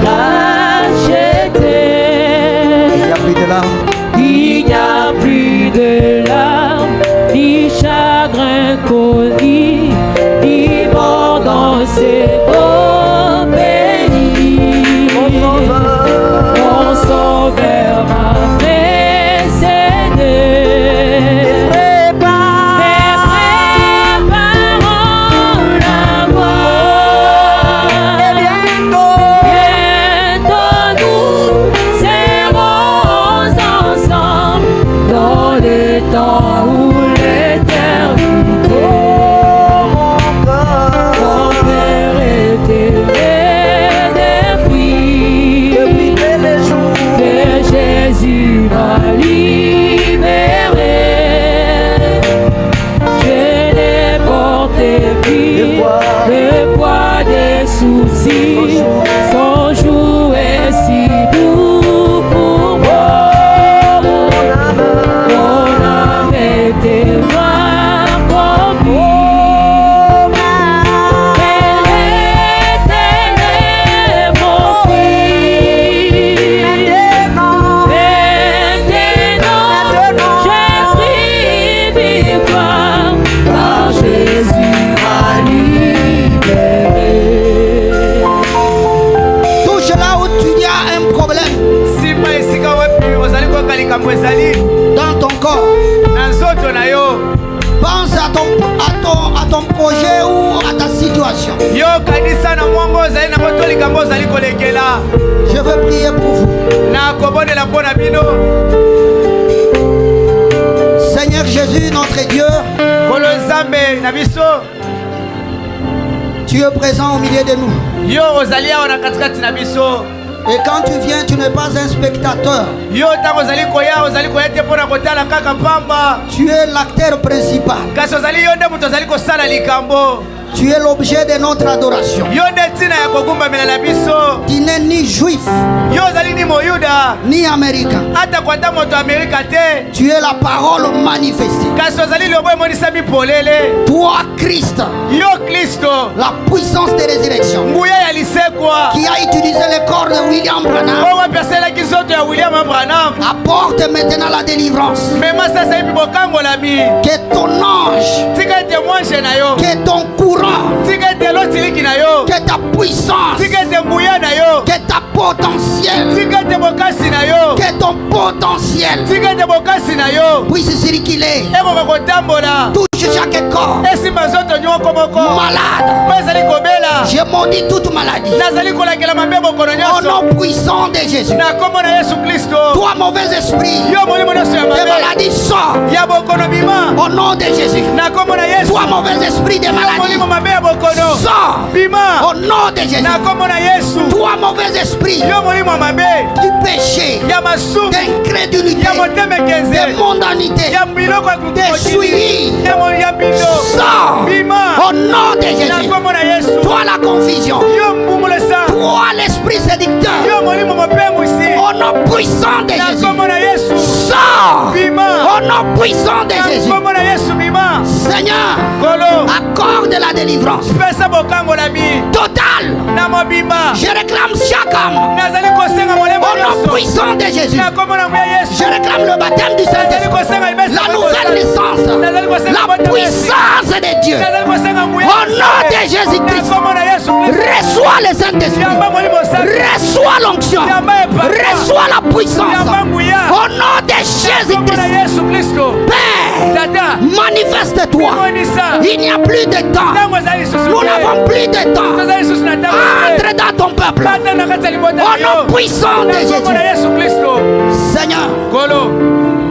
racheté, il n'y a plus de larmes. il n'y a plus de larmes, ni chagrin connu, ni mort dans ses beaux pays. Mon sauveur m'a précédé. Préparons la voie. Bientôt nous serons ensemble dans le temps où l'éternité. Mon cœur était raide depuis que Jésus m'a libéré. Je n'ai porté plus le poids des soucis. Son jour est si doux pour moi. Mon âme était noire comme nuit. Et l'Éternel m'enfuit. Maintenant, j'ai pris victoire, car Jésus m'a libéré. Touche là où tu y as un problème Simba esika wapi ozali koyoka likambo ezali dans ton corps. na nzoto na yo. Pense à ton projet ou à ta situation. Yo kanisa na mwango ozali na moto likambo ozali kolekela. Je veux prier pour vous. Na kobondela mpo na bino. Seigneur Jésus, notre Dieu, Kolo Nzambe na biso. tu es présent au milieu de nous. Yo ozali awa na katikati na biso. Et quand tu viens, tu n'es pas un spectateur. Yo ntango ozali koya te mpo na kotala kaka pamba. Tu es l'acteur principal. Kasi ozali yo nde moto ozali kosala likambo. Tu es l'objet de notre adoration. Yo nde ntina ya kogumbamela na biso. Tu n'es ni juif, Yo ozali ni moyuda. ni américain. Ata kwata moto Amerika te. Tu es la parole manifestée. Kasi ozali lobo emonisami polele. Toi, Christ, Yo Kristo. la puissance de résurrection, Nguya ya lisekwa. qui a utilisé le corps de William Branham, Owa apeselaki nzoto ya William Branham. apporte maintenant la délivrance. Mema sasa hivi bokangolami. Que ton ange, Tika ete mwanshe na yo. que ton courant, Tika ete lotiliki na yo. que ta puissance, Tika ete nguya na yo. que ta potentiel, Tika ete bokasi na yo. que ton potentiel Tika ete bokasi na yo. puisse circuler, Ekoka kotambola. touche chaque corps Esimba nzoto nyoko moko. malade. Mpo ezali kobela. Je maudis toute maladie. Nazali kolakela mabe bokono Au nyonso. nom puissant de Jésus. Na kombo na Yesu Kristo. Toi, mauvais esprit, Yo molimo nyonso ya les mabe. maladies sortent. Ya bokono bima. Au nom de Jésus. na kombo na Yesu. Toi, mauvais esprit de maladie. Molimo mabe ya bokono. Sors. Bima. Au nom de Jésus. Na kombo na Yesu. Toi, mauvais esprit Yo molimo mabe. du péché, Ya masumu. d'incrédulité, Ya motema kenze. de mondanité, Ya biloko ya de suivi. Ya bindo. Sors. Bima. Au nom de Na Jésus. kombo na Yesu. Toi, la confusion. Yo mbumulesa. Toi, l'esprit séducteur. Yo molimo mabe musi. Au nom puissant de Na Jésus. kombo na Yesu. Sors. Bima. Au nom puissant de Na Jésus. kombo na Yesu bima. Seigneur, Kolo. accorde la délivrance Pesa bokango na mi. totale. Na mobima. Je réclame chaque âme. Nazali kosenga molemo Au nom nyonso. puissant de Jésus. Na kombo na nguya Yesu. Je réclame le baptême du Nazali Saint-Esprit. kosenga ibesa. La nouvelle naissance. La puissance de Dieu. Nazali kosenga nguya. Au nom de Jésus-Christ. Na kombo na Yesu Kristo. Reçois le Saint-Esprit. Yamba molimo safi. Reçois l'onction. Reçois la puissance. Yamba nguya. Au nom de Na kombo na Jésus-Christ. Yesu Kristo. Père, Tata. manifeste-toi. Monisa. Il n'y a plus de temps. Tango ezali susu. Nous n'avons plus de temps. Ezali susu na tango. Entre dans ton peuple. Tata na kati ya libota na Au nom yo. puissant de Na kombo na Jésus. Yesu Kristo. Seigneur, Kolo.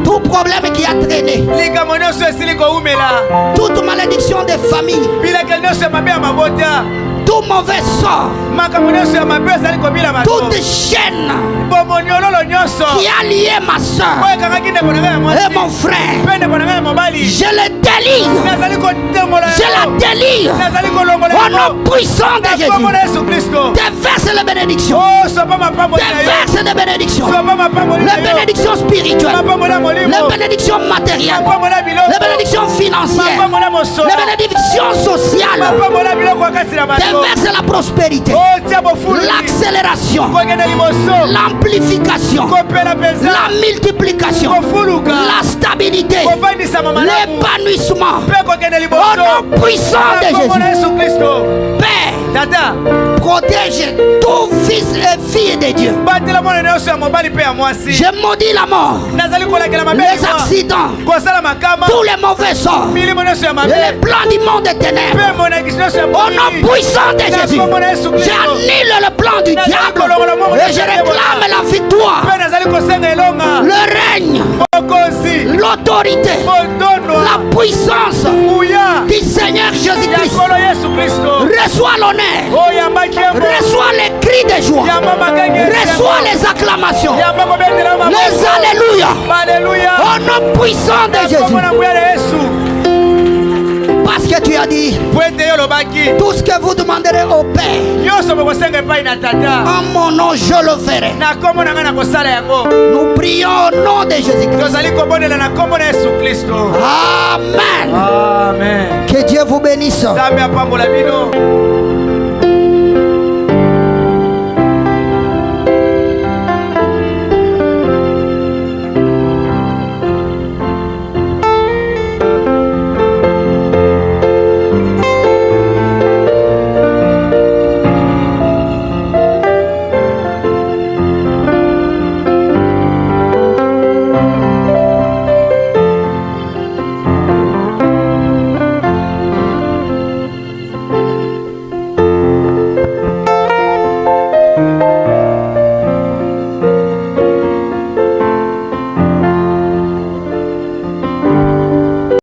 tout problème qui a traîné, Likambo nyonso esili koumela. toute malédiction des familles, Bilakeli nyonso ya mabe ya mabota. tout mauvais sort, Makambo nyonso ya mabe ezali kobila bato. toute chaîne Bomoniololo nyonso. qui a lié ma soeur Oyo ekangaki ndeko na ngai ya et mwasi. mon frère, Mpe ndeko na ngai ya mobali. je le délivre, Nazali kotembola je la yango. délivre Nazali kolongola au yango. nom puissant de Na kombo Jésus. na Yesu Kristo. Déverse les bénédictions, Oh, sopa mapamboli na yo. déverse des bénédictions, Sopa mapamboli na les yo. bénédictions spirituelles, Mapamboli ya molimo. les bénédictions matérielles, Mapamboli ya biloko. les bénédictions financières, Mapamboli ya mosolo. les bénédictions sociales. Mapamboli ya biloko ya kasi na bato. Déverse la prospérité, Oh, tia bofulu. l'accélération, Kokende liboso. l'amplification, Kopela penza. la multiplication, Kofuluka. la stabilité, Kofandisama malamu. l'épanouissement. Mpe kokende Au liboso. nom puissant de Na kombo na Jésus. Yesu Kristo. Père, Tata. protège tout fils et fille de Dieu. batela mwana nyonso ya mobali mpe ya mwasi. Je maudis la mort, Nazali kolakela mabe les liwa. accidents, Kosala makama. tous les mauvais sorts, Milimo nyonso ya mabe. les plans du monde des ténèbres. Mpe monakisi nyonso ya Au mokili. nom puissant de Jésus, Na kombo na Yesu Kristo. j'annule le plan du diable et je réclame la victoire, Mpe nazali kosenga elonga. le règne, Bokonzi. l'autorité, Bondonwa. la puissance Nguya. du Seigneur Ya Jésus-Christ. kolo Yesu Kristo. Reçois l'honneur, Oh, yambaki yembo. reçois les cris de joie, Yamba makenge. reçois les acclamations, Yamba kobetela maboko. les alléluia. Alléluia. Au nom puissant de Na kombo Jésus. na nguya ya Yesu. Parce que tu as dit, Po ete yo lobaki. tout ce que vous demanderez au Père, Nyonso bokosenga epai na tata. en mon nom, je le ferai. Na kombo na ngai na kosala yango. Nous prions au nom de Jésus-Christ. Tozali kobondela na kombo na Yesu Kristo. Amen. Amen. Que Dieu vous bénisse. Nzambe apambola bino.